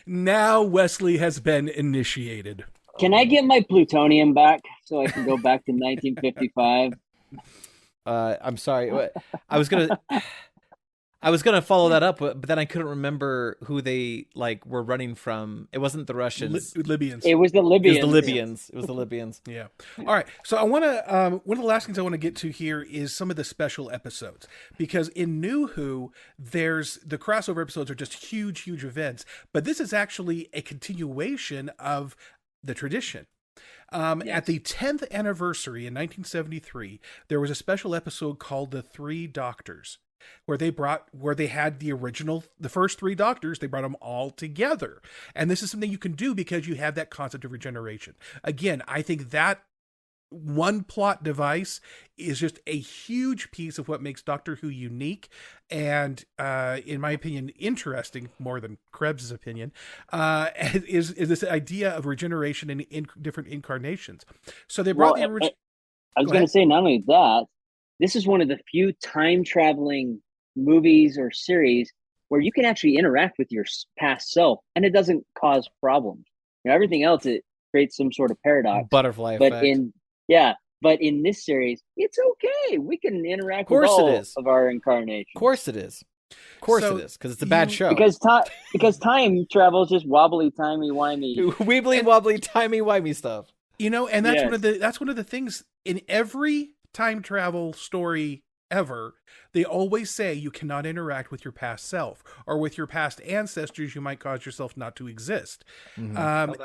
Now Wesley has been initiated. Can I get my plutonium back so I can go back to 1955? I'm sorry. I was gonna follow that up, but then I couldn't remember who they were running from. It wasn't the Russians. Libyans. It was the Libyans. It was the Libyans. Yeah. All right. So I want to, one of the last things I want to get to here is some of the special episodes, because in New Who, there's the crossover episodes are just huge, huge events, but this is actually a continuation of the tradition. At the 10th anniversary in 1973, there was a special episode called The Three Doctors, where they had the first three doctors, they brought them all together. And this is something you can do because you have that concept of regeneration. Again, I think that one plot device is just a huge piece of what makes Doctor Who unique and, in my opinion, interesting more than Krebs' opinion, is this idea of regeneration in different incarnations. So they brought the original. I was going to say, not only that, this is one of the few time traveling movies or series where you can actually interact with your past self and it doesn't cause problems. Everything else, it creates some sort of paradox. Butterfly effect. But in this series, it's okay. We can interact with all of our incarnations. Of course it is. Because it's a bad show. Because time travel is just wobbly, timey-wimey. Weebly, wobbly, timey-wimey stuff. And that's one of the things in every time travel story ever, they always say you cannot interact with your past self or with your past ancestors. You might cause yourself not to exist. And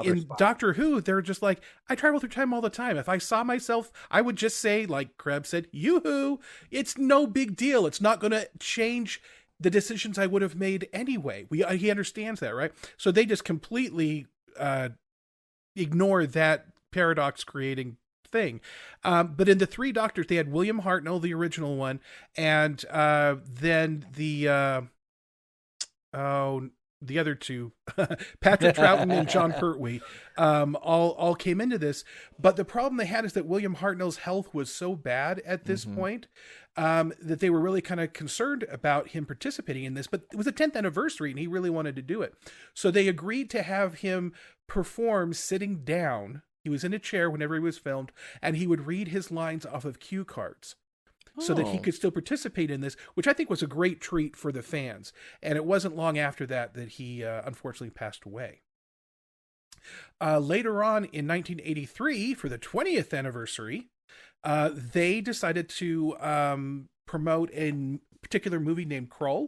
in Doctor Who, they're just like, I travel through time all the time. If I saw myself, I would just say, like Krebs said, yoo-hoo, it's no big deal. It's not going to change the decisions I would have made anyway. He understands that, right? So they just completely ignore that paradox creating thing. But in the Three Doctors, they had William Hartnell, the original one, and then the other two, Patrick Troughton and John Pertwee, all came into this. But the problem they had is that William Hartnell's health was so bad at this point that they were really kind of concerned about him participating in this. But it was the 10th anniversary, and he really wanted to do it. So they agreed to have him perform sitting down. He was in a chair whenever he was filmed, and he would read his lines off of cue cards so that he could still participate in this, which I think was a great treat for the fans. And it wasn't long after that he unfortunately passed away. Later on in 1983, for the 20th anniversary, they decided to promote a particular movie named Krull.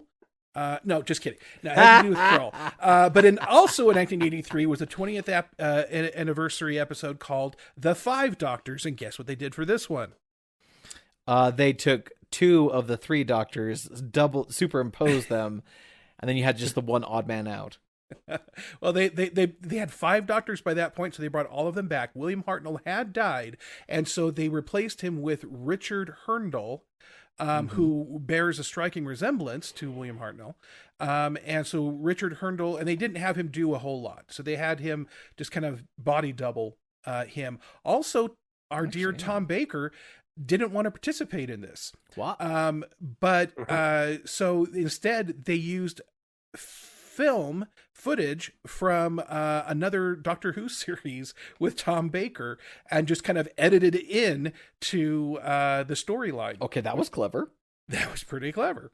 No, just kidding. No, it has to do with Krull. But also in 1983 was the 20th anniversary episode called The Five Doctors. And guess what they did for this one? They took two of the three doctors, superimposed them, and then you had just the one odd man out. Well, they had five doctors by that point, so they brought all of them back. William Hartnell had died, and so they replaced him with Richard Herndl, who bears a striking resemblance to William Hartnell. And so Richard Herndl, and they didn't have him do a whole lot. So they had him just kind of body double him. Also, our dear Tom Baker didn't want to participate in this. What? So instead they used film footage from another Doctor Who series with Tom Baker and just kind of edited it in to the storyline. Okay, that was clever. That was pretty clever.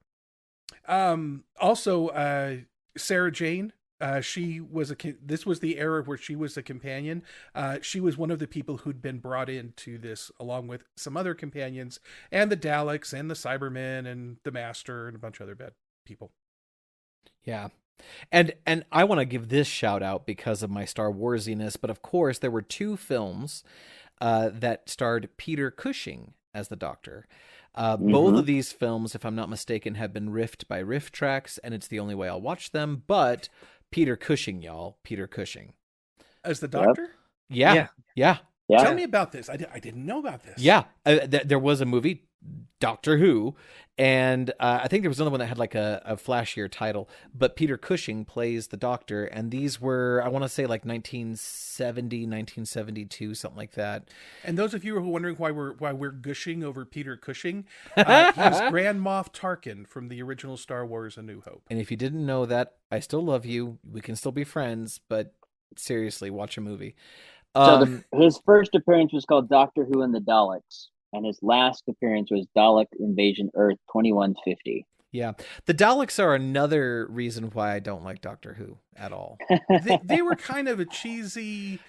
Also, Sarah Jane, this was the era where she was a companion. She was one of the people who'd been brought into this along with some other companions and the Daleks and the Cybermen and the Master and a bunch of other bad people. Yeah. And I want to give this shout out because of my Star Warsiness, but of course there were 2 films that starred Peter Cushing as the Doctor. Both of these films, if I'm not mistaken, have been riffed by Riff Tracks, and it's the only way I'll watch them. But Peter Cushing, y'all, Peter Cushing As the Doctor? Yeah. Tell me about this. I didn't know about this. Yeah. There was a movie, Doctor Who, and I think there was another one that had like a flashier title, but Peter Cushing plays the Doctor, and these were, I want to say, like 1970, 1972, something like that. And those of you who are wondering why we're gushing over Peter Cushing, he's Grand Moff Tarkin from the original Star Wars: A New Hope. And if you didn't know that, I still love you. We can still be friends, but seriously, watch a movie. His first appearance was called Doctor Who and the Daleks, and his last appearance was Dalek Invasion Earth 2150. Yeah. The Daleks are another reason why I don't like Doctor Who at all. They were kind of a cheesy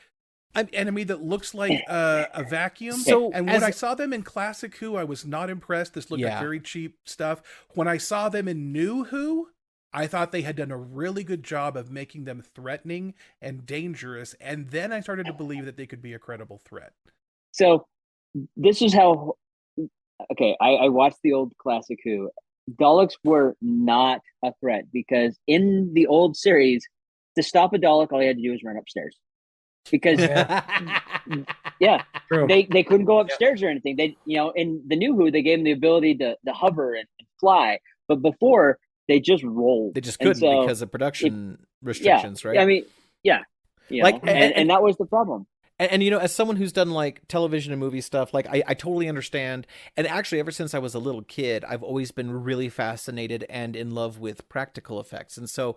enemy that looks like a vacuum. And when I saw them in Classic Who, I was not impressed. This looked like very cheap stuff. When I saw them in New Who, I thought they had done a really good job of making them threatening and dangerous. And then I started to believe that they could be a credible threat. So this is how, I watched the old Classic Who. Daleks were not a threat because in the old series, to stop a Dalek, all you had to do was run upstairs. Because, True. they couldn't go upstairs or anything. They, in the New Who, they gave them the ability to hover and fly. But before, they just rolled. They just couldn't because of production restrictions, right? I mean, and that was the problem. And as someone who's done like television and movie stuff, like I totally understand. And actually, ever since I was a little kid, I've always been really fascinated and in love with practical effects. And so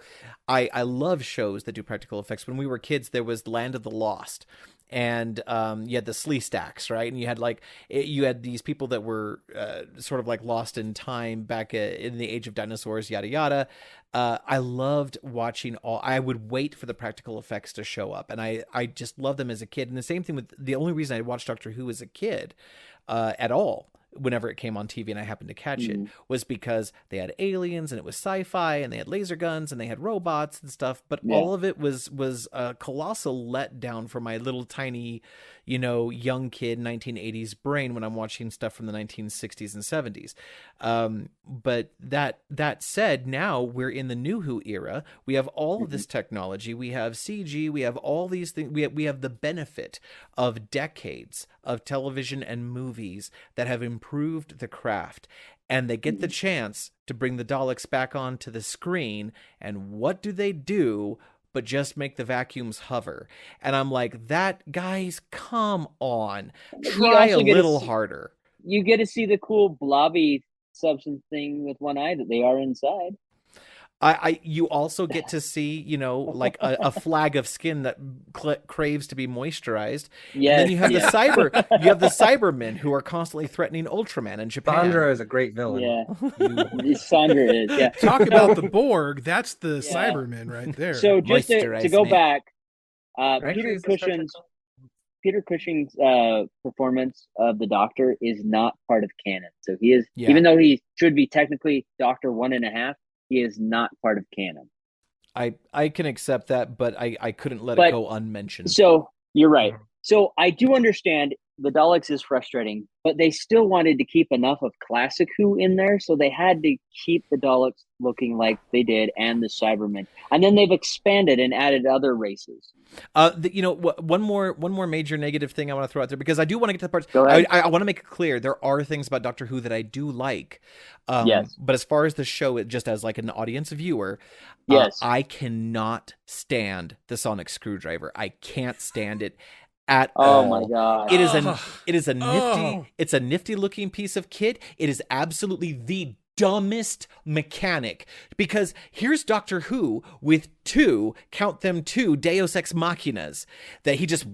I love shows that do practical effects. When we were kids, there was Land of the Lost. And you had the Slee Stacks, right? And you had these people that were sort of like lost in time back in the age of dinosaurs, yada yada. I loved watching I would wait for the practical effects to show up, and I just loved them as a kid. And the same thing with the only reason I watched Doctor Who as a kid at all, whenever it came on TV and I happened to catch it, was because they had aliens and it was sci-fi and they had laser guns and they had robots and stuff, but all of it was a colossal letdown for my little tiny, young kid 1980s brain when I'm watching stuff from the 1960s and 70s. But that said, now we're in the New Who era. We have all of this technology. We have CG. We have all these things. We have the benefit of decades of television and movies that have improved the craft, and they get the chance to bring the Daleks back onto the screen. And what do but just make the vacuums hover? And I'm like, guys, come on, try a little harder. You get to see the cool blobby substance thing with one eye that they are inside. You also get to see, like a flag of skin that craves to be moisterized. Yeah. And then you have the Cybermen who are constantly threatening Ultraman in Japan. Sandra is a great villain. Yeah, Sandra is. Yeah. Talk about the Borg. That's the Cybermen right there. So just to go back, Peter Cushing's performance of the Doctor is not part of canon. So he is, even though he should be technically Doctor 1.5. He is not part of canon. I can accept that, but I couldn't let it go unmentioned. So you're right. So I do understand the Daleks is frustrating, but they still wanted to keep enough of Classic Who in there, so they had to keep the Daleks looking like they did, and the Cybermen, and then they've expanded and added other races. One more major negative thing I want to throw out there, because I do want to get to the parts. I want to make it clear there are things about Doctor Who that I do like. Yes. But as far as the show, just as like an audience viewer, I cannot stand the sonic screwdriver. I can't stand it at all. Oh my god! It's a nifty looking piece of kit. It is absolutely the dumbest mechanic, because here's Doctor Who with two Deus Ex Machinas that he just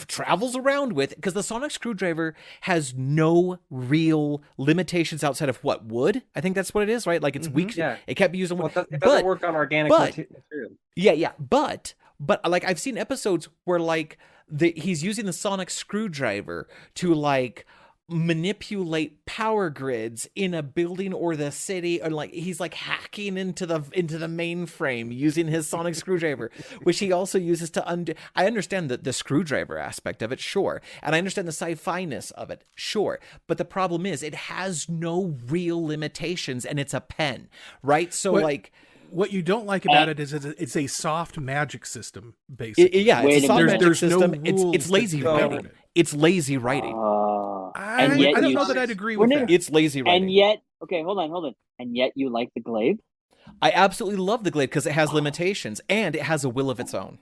travels around with, because the sonic screwdriver has no real limitations outside of wood. I think that's what it is, right? Like it's weak. Yeah. It can't be used on wood. It doesn't work on organic material. Yeah. But like I've seen episodes where like he's using the sonic screwdriver to like manipulate power grids in a building or the city, or like he's like hacking into the mainframe using his sonic screwdriver, which he also uses to undo. I understand the screwdriver aspect of it, sure, and I understand the sci-fi-ness of it, sure, but the problem is it has no real limitations, and it's a pen, right? So what you don't like about it is it's a soft magic system, basically. It's a soft magic there's system. No rules it's lazy that govern writing. it. It's lazy writing. I don't know that I'd agree with that. It's lazy writing. And yet, okay, hold on. And yet you like the Glaive? I absolutely love the Glaive because it has limitations and it has a will of its own.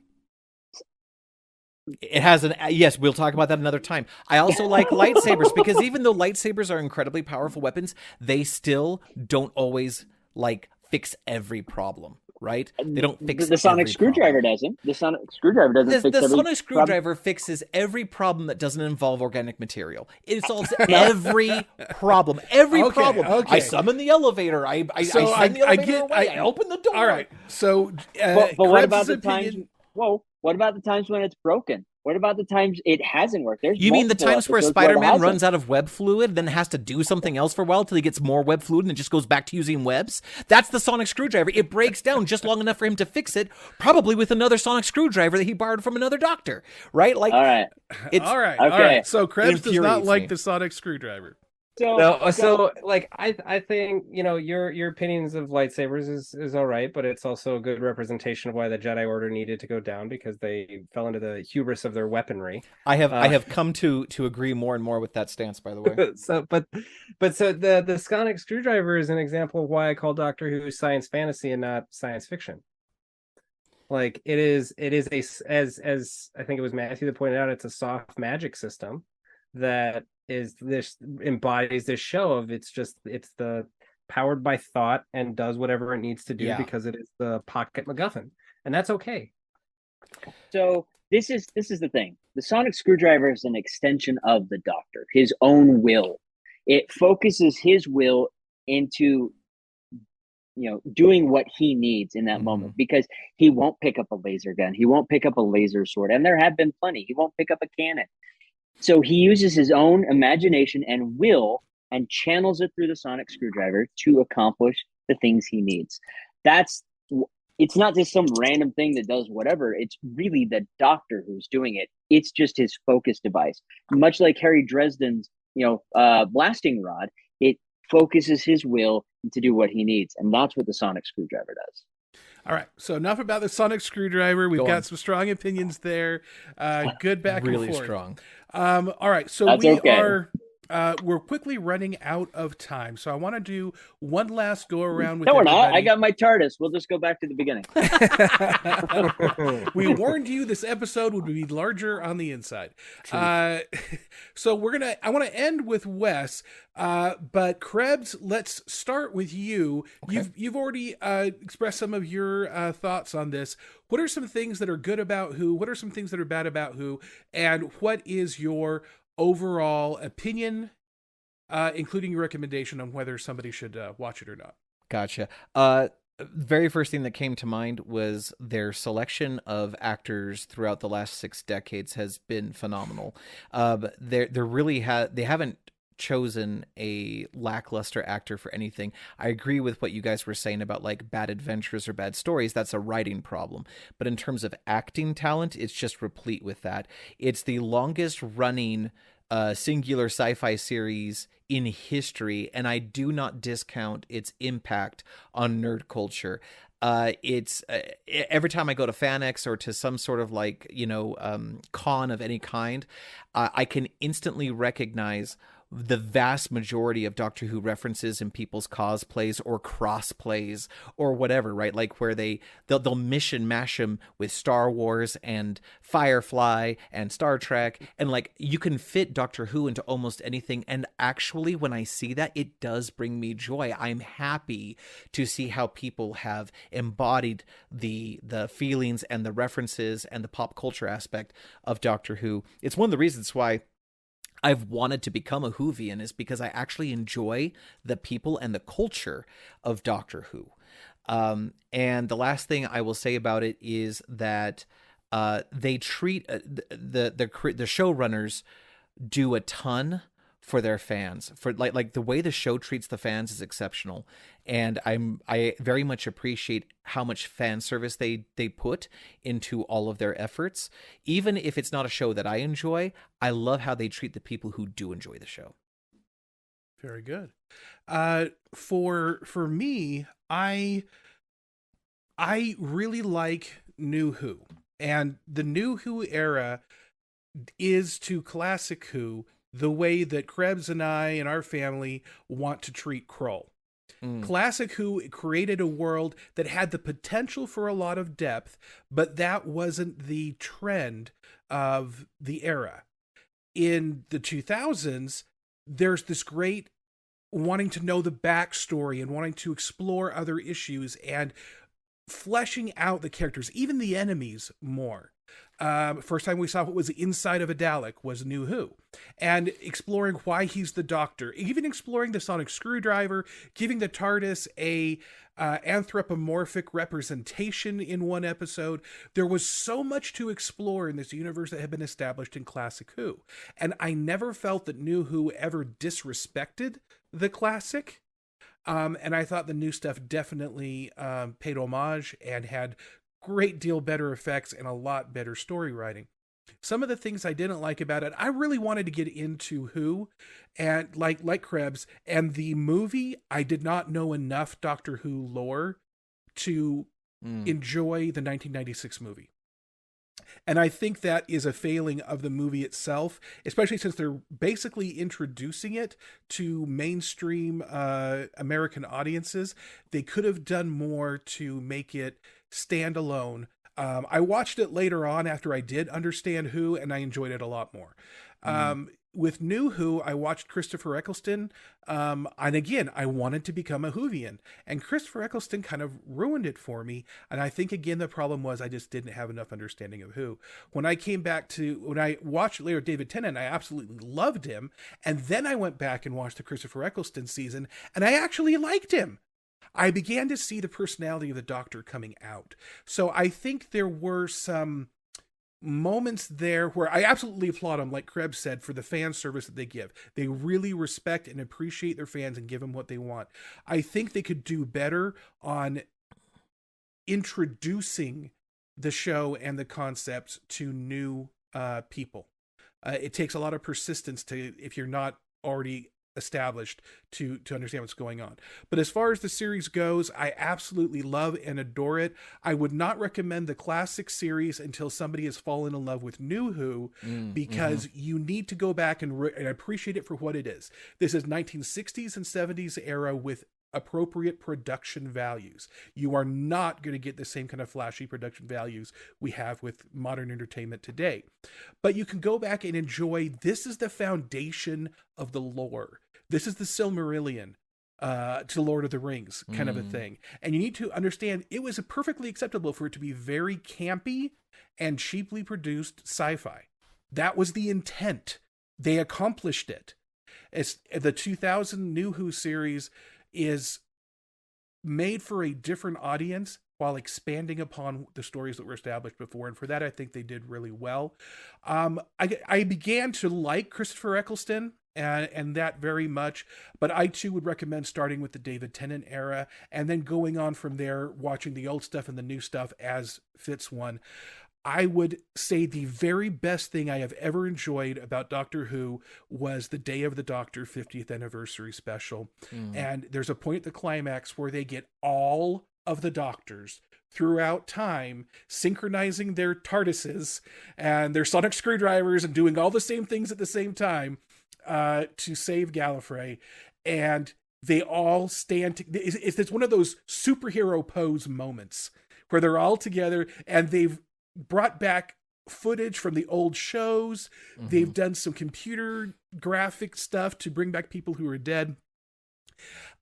It has yes, we'll talk about that another time. I also like lightsabers because even though lightsabers are incredibly powerful weapons, they still don't always fix every problem. Right? They don't fix the sonic screwdriver doesn't. The sonic screwdriver doesn't fix the every sonic screwdriver fixes every problem that doesn't involve organic material. It solves every problem. Every problem. Okay. I summon the elevator. I send the elevator away. I open the door. All right. So, but what about the opinion... times? Whoa! What about the times when it's broken? What about the times it hasn't worked? You mean the times where Spider-Man runs out of web fluid, then has to do something else for a while till he gets more web fluid and then just goes back to using webs? That's the sonic screwdriver. It breaks down just long enough for him to fix it, probably with another sonic screwdriver that he borrowed from another doctor, right? All right. All right. Okay. All right. So Krebs does not like the sonic screwdriver. I think your opinions of lightsabers is all right, but it's also a good representation of why the Jedi Order needed to go down because they fell into the hubris of their weaponry. I have come to agree more and more with that stance, by the way. So the sonic screwdriver is an example of why I call Doctor Who science fantasy and not science fiction. It is as I think it was Matthew that pointed out, it's a soft magic system that embodies this show of it's the powered by thought and does whatever it needs to do because it is the pocket MacGuffin, and that's okay. So this is the thing. The sonic screwdriver is an extension of the Doctor, his own will. It focuses his will into doing what he needs in that moment, because he won't pick up a laser gun, he won't pick up a laser sword, and there have been plenty. He won't pick up a cannon. So he uses his own imagination and will and channels it through the sonic screwdriver to accomplish the things he needs. It's not just some random thing that does whatever. It's really the Doctor who's doing it. It's just his focus device. Much like Harry Dresden's, blasting rod, it focuses his will to do what he needs. And that's what the sonic screwdriver does. All right, so enough about the sonic screwdriver. We've got some strong opinions there. Good back and forth. Really strong. All right, so we're quickly running out of time. So I want to do one last go around with everybody. We're not. I got my Tardis. We'll just go back to the beginning. We warned you this episode would be larger on the inside. So I want to end with Wes, but Krebs, let's start with you. Okay. You've already expressed some of your thoughts on this. What are some things that are good about Who? What are some things that are bad about Who? And what is your overall opinion, including your recommendation on whether somebody should watch it or not? Gotcha. Very first thing that came to mind was their selection of actors throughout the last 6 decades has been phenomenal. They haven't chosen a lackluster actor for anything. I agree with what you guys were saying about bad adventures or bad stories. That's a writing problem. But in terms of acting talent, it's just replete with that. It's the longest running singular sci-fi series in history, and I do not discount its impact on nerd culture. It's every time I go to FanX or to some sort of con of any kind, I can instantly recognize the vast majority of Doctor Who references in people's cosplays or crossplays or whatever, right? Where they'll mission mash them with Star Wars and Firefly and Star Trek, and you can fit Doctor Who into almost anything. And actually, when I see that, it does bring me joy. I'm happy to see how people have embodied the feelings and the references and the pop culture aspect of Doctor Who. It's one of the reasons why I've wanted to become a Whovian, is because I actually enjoy the people and the culture of Doctor Who. And the last thing I will say about it is that they treat the showrunners do a ton for their fans. For like the way the show treats the fans is exceptional, and I very much appreciate how much fan service they put into all of their efforts. Even if it's not a show that I enjoy, I love how they treat the people who do enjoy the show. Very good. For me, I really like New Who, and the New Who era is to classic Who the way that Krebs and I and our family want to treat Kroll. Classic Who created a world that had the potential for a lot of depth, but that wasn't the trend of the era. In the 2000s, there's this great wanting to know the backstory and wanting to explore other issues and fleshing out the characters, even the enemies, more. First time we saw what was inside of a Dalek was New Who, and exploring why he's the Doctor, even exploring the sonic screwdriver, giving the TARDIS a anthropomorphic representation in one episode. There was so much to explore in this universe that had been established in classic Who, and I never felt that New Who ever disrespected the classic. And I thought the new stuff definitely paid homage and had great deal better effects and a lot better story writing. Some of the things I didn't like about it, I really wanted to get into Who, and like Krebs, and the movie, I did not know enough Doctor Who lore to enjoy the 1996 movie. And I think that is a failing of the movie itself, especially since they're basically introducing it to mainstream American audiences. They could have done more to make it stand alone. I watched it later on after I did understand Who, and I enjoyed it a lot more. With New Who, I watched Christopher Eccleston, and again, I wanted to become a Whovian, and Christopher Eccleston kind of ruined it for me, and I think, again, the problem was I just didn't have enough understanding of Who. When I watched later David Tennant, I absolutely loved him, and then I went back and watched the Christopher Eccleston season, and I actually liked him. I began to see the personality of the Doctor coming out. So I think there were some moments there where I absolutely applaud them, like Krebs said, for the fan service that they give. They really respect and appreciate their fans and give them what they want. I think they could do better on introducing the show and the concepts to new people. It takes a lot of persistence if you're not already established to understand what's going on. But as far as the series goes, I absolutely love and adore it. I would not recommend the classic series until somebody has fallen in love with New Who, because you need to go back and appreciate it for what it is. This is 1960s and 70s era with appropriate production values. You are not going to get the same kind of flashy production values we have with modern entertainment today. But you can go back and enjoy, this is the foundation of the lore. This is the Silmarillion to Lord of the Rings kind of a thing. And you need to understand it was perfectly acceptable for it to be very campy and cheaply produced sci-fi. That was the intent. They accomplished it. It's the 2000 New Who series is made for a different audience while expanding upon the stories that were established before. And for that, I think they did really well. I began to like Christopher Eccleston and that very much, but I too would recommend starting with the David Tennant era and then going on from there, watching the old stuff and the new stuff as fits one. I would say the very best thing I have ever enjoyed about Doctor Who was the Day of the Doctor 50th anniversary special. And there's a point at the climax where they get all of the Doctors throughout time synchronizing their TARDISes and their sonic screwdrivers and doing all the same things at the same time to save Gallifrey. And they all stand it's one of those superhero pose moments where they're all together and they've brought back footage from the old shows. They've done some computer graphic stuff to bring back people who are dead.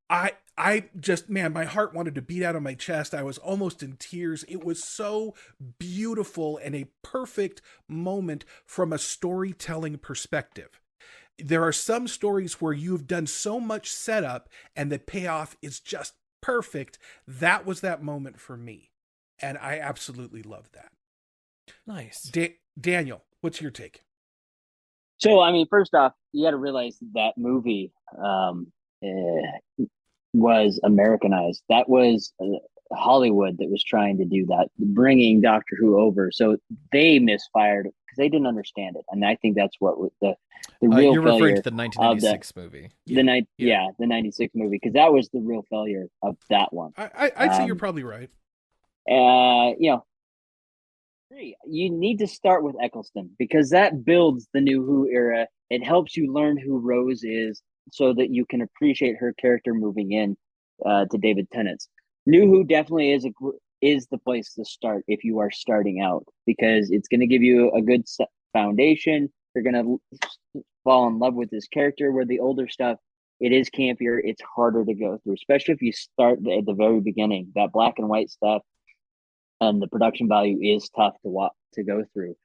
I just, man, my heart wanted to beat out of my chest. I was almost in tears. It was so beautiful and a perfect moment from a storytelling perspective. There are some stories where you've done so much setup and the payoff is just perfect. That was that moment for me. And I absolutely loved that. Nice. Daniel, what's your take? So, I mean, first off, you got to realize that movie was Americanized. That was Hollywood that was trying to do that, bringing Doctor Who over. So they misfired because they didn't understand it, and I think that's what the real You're failure referring to the 1996 movie. the 96 movie, because that was the real failure of that one. I'd say you're probably right. You know, you need to start with Eccleston because that builds the new Who era. It helps you learn who Rose is so that you can appreciate her character moving in to David Tennant's. New Who definitely is the place to start if you are starting out, because it's going to give you a good foundation. You're going to fall in love with this character, where the older stuff, it is campier. It's harder to go through, especially if you start at the very beginning. That black and white stuff and the production value is tough to go through.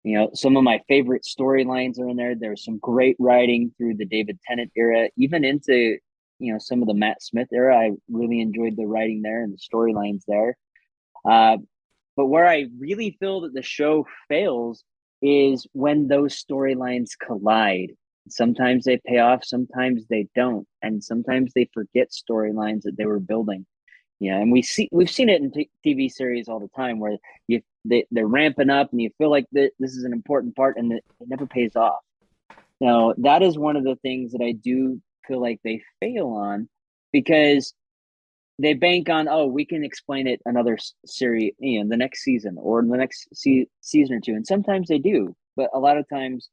You know, some of my favorite storylines are in there. There's some great writing through the David Tennant era, even into, you know, some of the Matt Smith era. I really enjoyed the writing there and the storylines there. But where I really feel that the show fails is when those storylines collide. Sometimes they pay off, sometimes they don't, and sometimes they forget storylines that they were building. Yeah, and we've seen it in TV series all the time, where they're ramping up, and you feel like this is an important part, and it never pays off. Now, that is one of the things that I do feel like they fail on, because they bank on, oh, we can explain it another series, you know, the next season or the next season or two, and sometimes they do, but a lot of times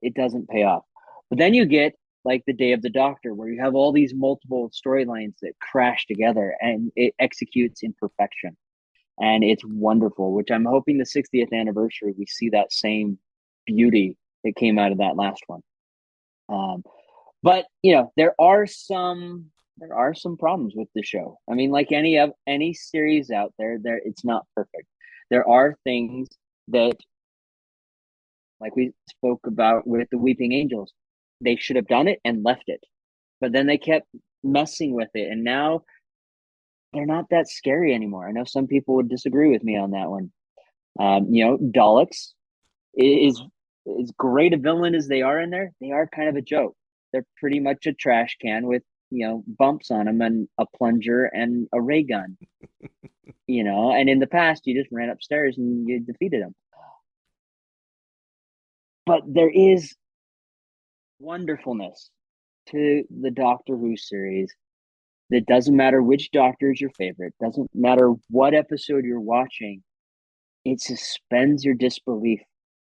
it doesn't pay off. But then you get like the Day of the Doctor, where you have all these multiple storylines that crash together, and it executes in perfection. And it's wonderful, which I'm hoping the 60th anniversary, we see that same beauty that came out of that last one. But, you know, there are some problems with the show. I mean, like any series out there, it's not perfect. There are things that, like we spoke about with the Weeping Angels, they should have done it and left it, but then they kept messing with it, and now they're not that scary anymore. I know some people would disagree with me on that one. You know, Daleks is as great a villain as they are in there. They are kind of a joke. They're pretty much a trash can with, you know, bumps on them and a plunger and a ray gun. You know, and in the past, you just ran upstairs and you defeated them. But there is wonderfulness to the Doctor Who series that doesn't matter which Doctor is your favorite, doesn't matter what episode you're watching, it suspends your disbelief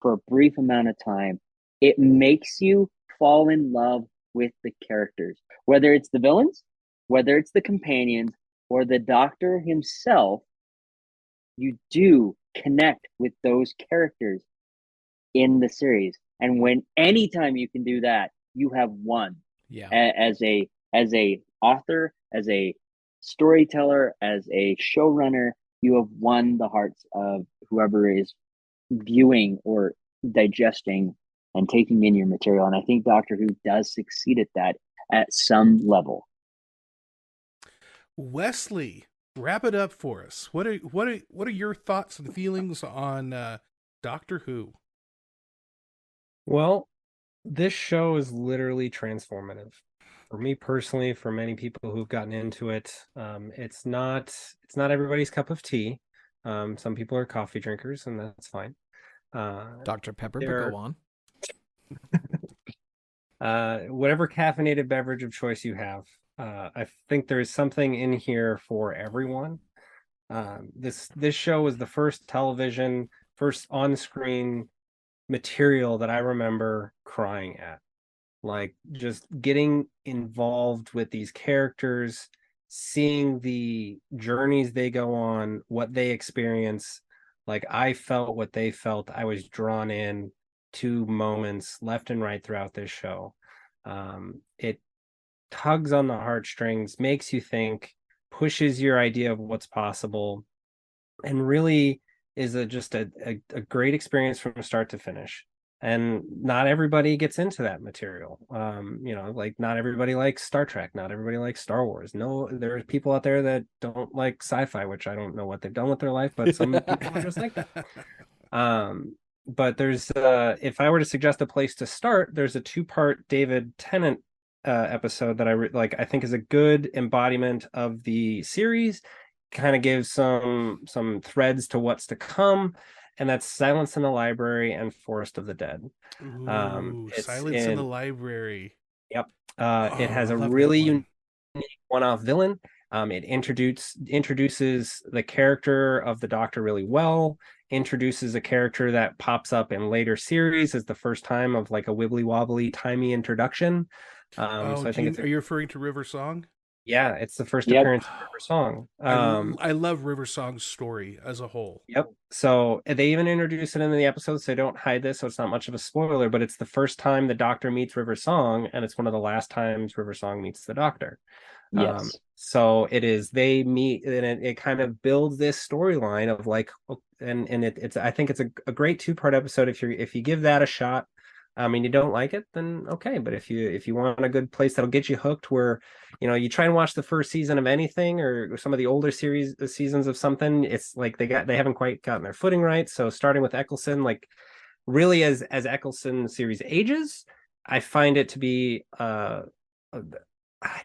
for a brief amount of time. It makes you fall in love with the characters, whether it's the villains, whether it's the companions, or the Doctor himself. You do connect with those characters in the series, and anytime you can do that, you have won. Yeah. As a author, as a storyteller, as a showrunner, you have won the hearts of whoever is viewing or digesting and taking in your material. And I think Doctor Who does succeed at that at some level. Wesley, wrap it up for us. What are your thoughts and feelings on Doctor Who? Well, this show is literally transformative. For me personally, for many people who've gotten into it, it's not everybody's cup of tea. Some people are coffee drinkers, and that's fine. Dr. Pepper, but go on. Whatever caffeinated beverage of choice you have, I think there's something in here for everyone. This show was the first on-screen material that I remember crying at. Like, just getting involved with these characters, seeing the journeys they go on, what they experience. Like, I felt what they felt. I was drawn in to moments left and right throughout this show. It tugs on the heartstrings, makes you think, pushes your idea of what's possible, and really is just a great experience from start to finish. And not everybody gets into that material. You know, like, not everybody likes Star Trek, not everybody likes Star Wars. No, there are people out there that don't like sci-fi, which I don't know what they've done with their life, but some people are just like that. but there's if I were to suggest a place to start, there's a 2-part David Tennant episode that like. I think is a good embodiment of the series. Kind of gives some threads to what's to come, and that's Silence in the Library and Forest of the Dead. Ooh, It's Silence in the Library. Yep. It Oh, has I a love that really one. unique one-off villain. It introduces the character of the Doctor really well. Introduces a character that pops up in later series as the first time of like a wibbly wobbly timey introduction. So I think it's are you referring to River Song? it's the first Yep. appearance of River Song. I love River Song's story as a whole. Yep. So they even introduce it in the episode, so don't hide this, so it's not much of a spoiler, but it's the first time the Doctor meets River Song, and it's one of the last times River Song meets the Doctor. Yes. So it is they meet, and it kind of builds this storyline of like, and it's I think it's a great 2-part episode if you give that a shot. I mean, you don't like it, then okay. But if you want a good place that'll get you hooked, where you try and watch the first season of anything or some of the older seasons of something, it's like they haven't quite gotten their footing right. So starting with Eccleston, like really as Eccleston series ages, I find it to be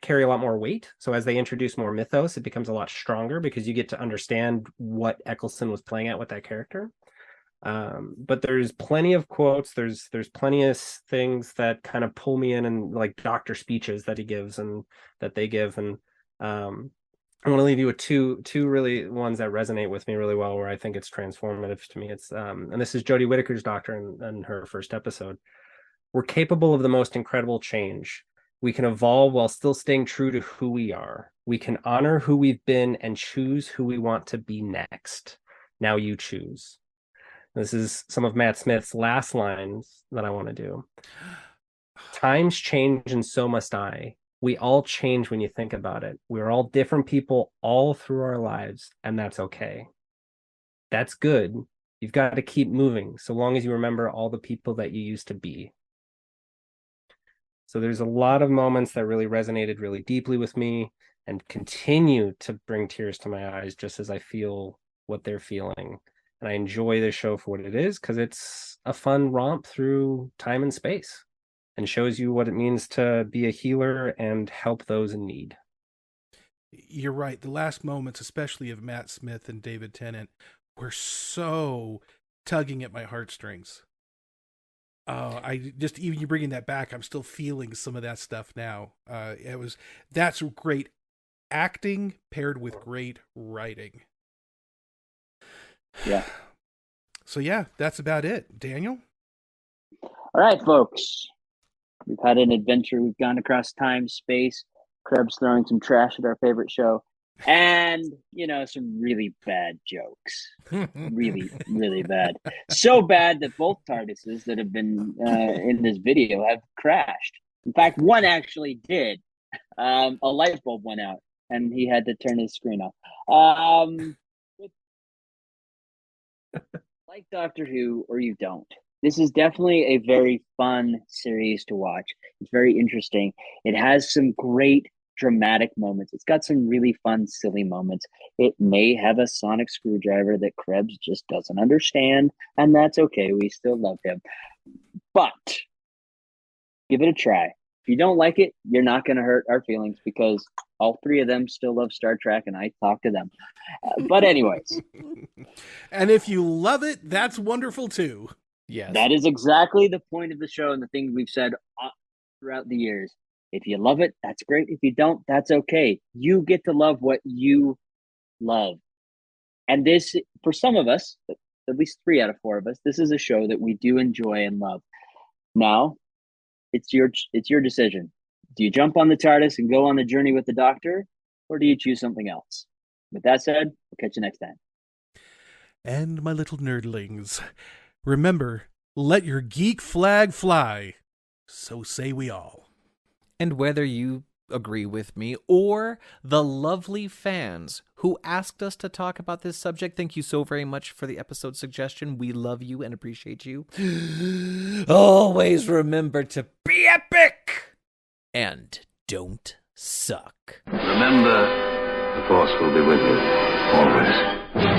carry a lot more weight. So as they introduce more mythos, it becomes a lot stronger because you get to understand what Eccleston was playing at with that character. But there's plenty of quotes, there's plenty of things that kind of pull me in, and like Doctor speeches that he gives and that they give. And I want to leave you with two really ones that resonate with me really well, where I think it's transformative to me. It's and this is Jodie Whittaker's Doctor in her first episode. We're capable of the most incredible change. We can evolve while still staying true to who we are. We can honor who we've been and choose who we want to be next. Now you choose. This is some of Matt Smith's last lines that I want to do. Times change and so must I. We all change when you think about it. We're all different people all through our lives, and that's okay. That's good. You've got to keep moving so long as you remember all the people that you used to be. So there's a lot of moments that really resonated really deeply with me and continue to bring tears to my eyes just as I feel what they're feeling. And I enjoy this show for what it is, because it's a fun romp through time and space and shows you what it means to be a healer and help those in need. You're right. The last moments, especially of Matt Smith and David Tennant, were so tugging at my heartstrings. I just, even you bringing that back, I'm still feeling some of that stuff now. That's great acting paired with great writing. Yeah. So yeah, that's about it. Daniel? All right, folks. We've had an adventure. We've gone across time, space. Krebs throwing some trash at our favorite show. And, some really bad jokes. Really, really bad. So bad that both Tardises that have been in this video have crashed. In fact, one actually did. A light bulb went out, and he had to turn his screen off. Like Doctor Who, or you don't. This is definitely a very fun series to watch. It's very interesting. It has some great dramatic moments. It's got some really fun, silly moments. It may have a sonic screwdriver that Krebs just doesn't understand, and that's okay. We still love him. But give it a try. If you don't like it, you're not going to hurt our feelings, because all three of them still love Star Trek, and I talk to them. But anyways. And if you love it, that's wonderful too. Yes. That is exactly the point of the show, and the thing we've said throughout the years. If you love it, that's great. If you don't, that's okay. You get to love what you love. And this, for some of us, at least 3 out of 4 of us, this is a show that we do enjoy and love. Now, it's your decision. Do you jump on the TARDIS and go on the journey with the Doctor, or do you choose something else? With that said, we'll catch you next time. And my little nerdlings, remember, let your geek flag fly. So say we all. And whether you agree with me or the lovely fans who asked us to talk about this subject, thank you so very much for the episode suggestion. We love you and appreciate you. Always remember to be epic and don't suck. Remember, the Force will be with you, always.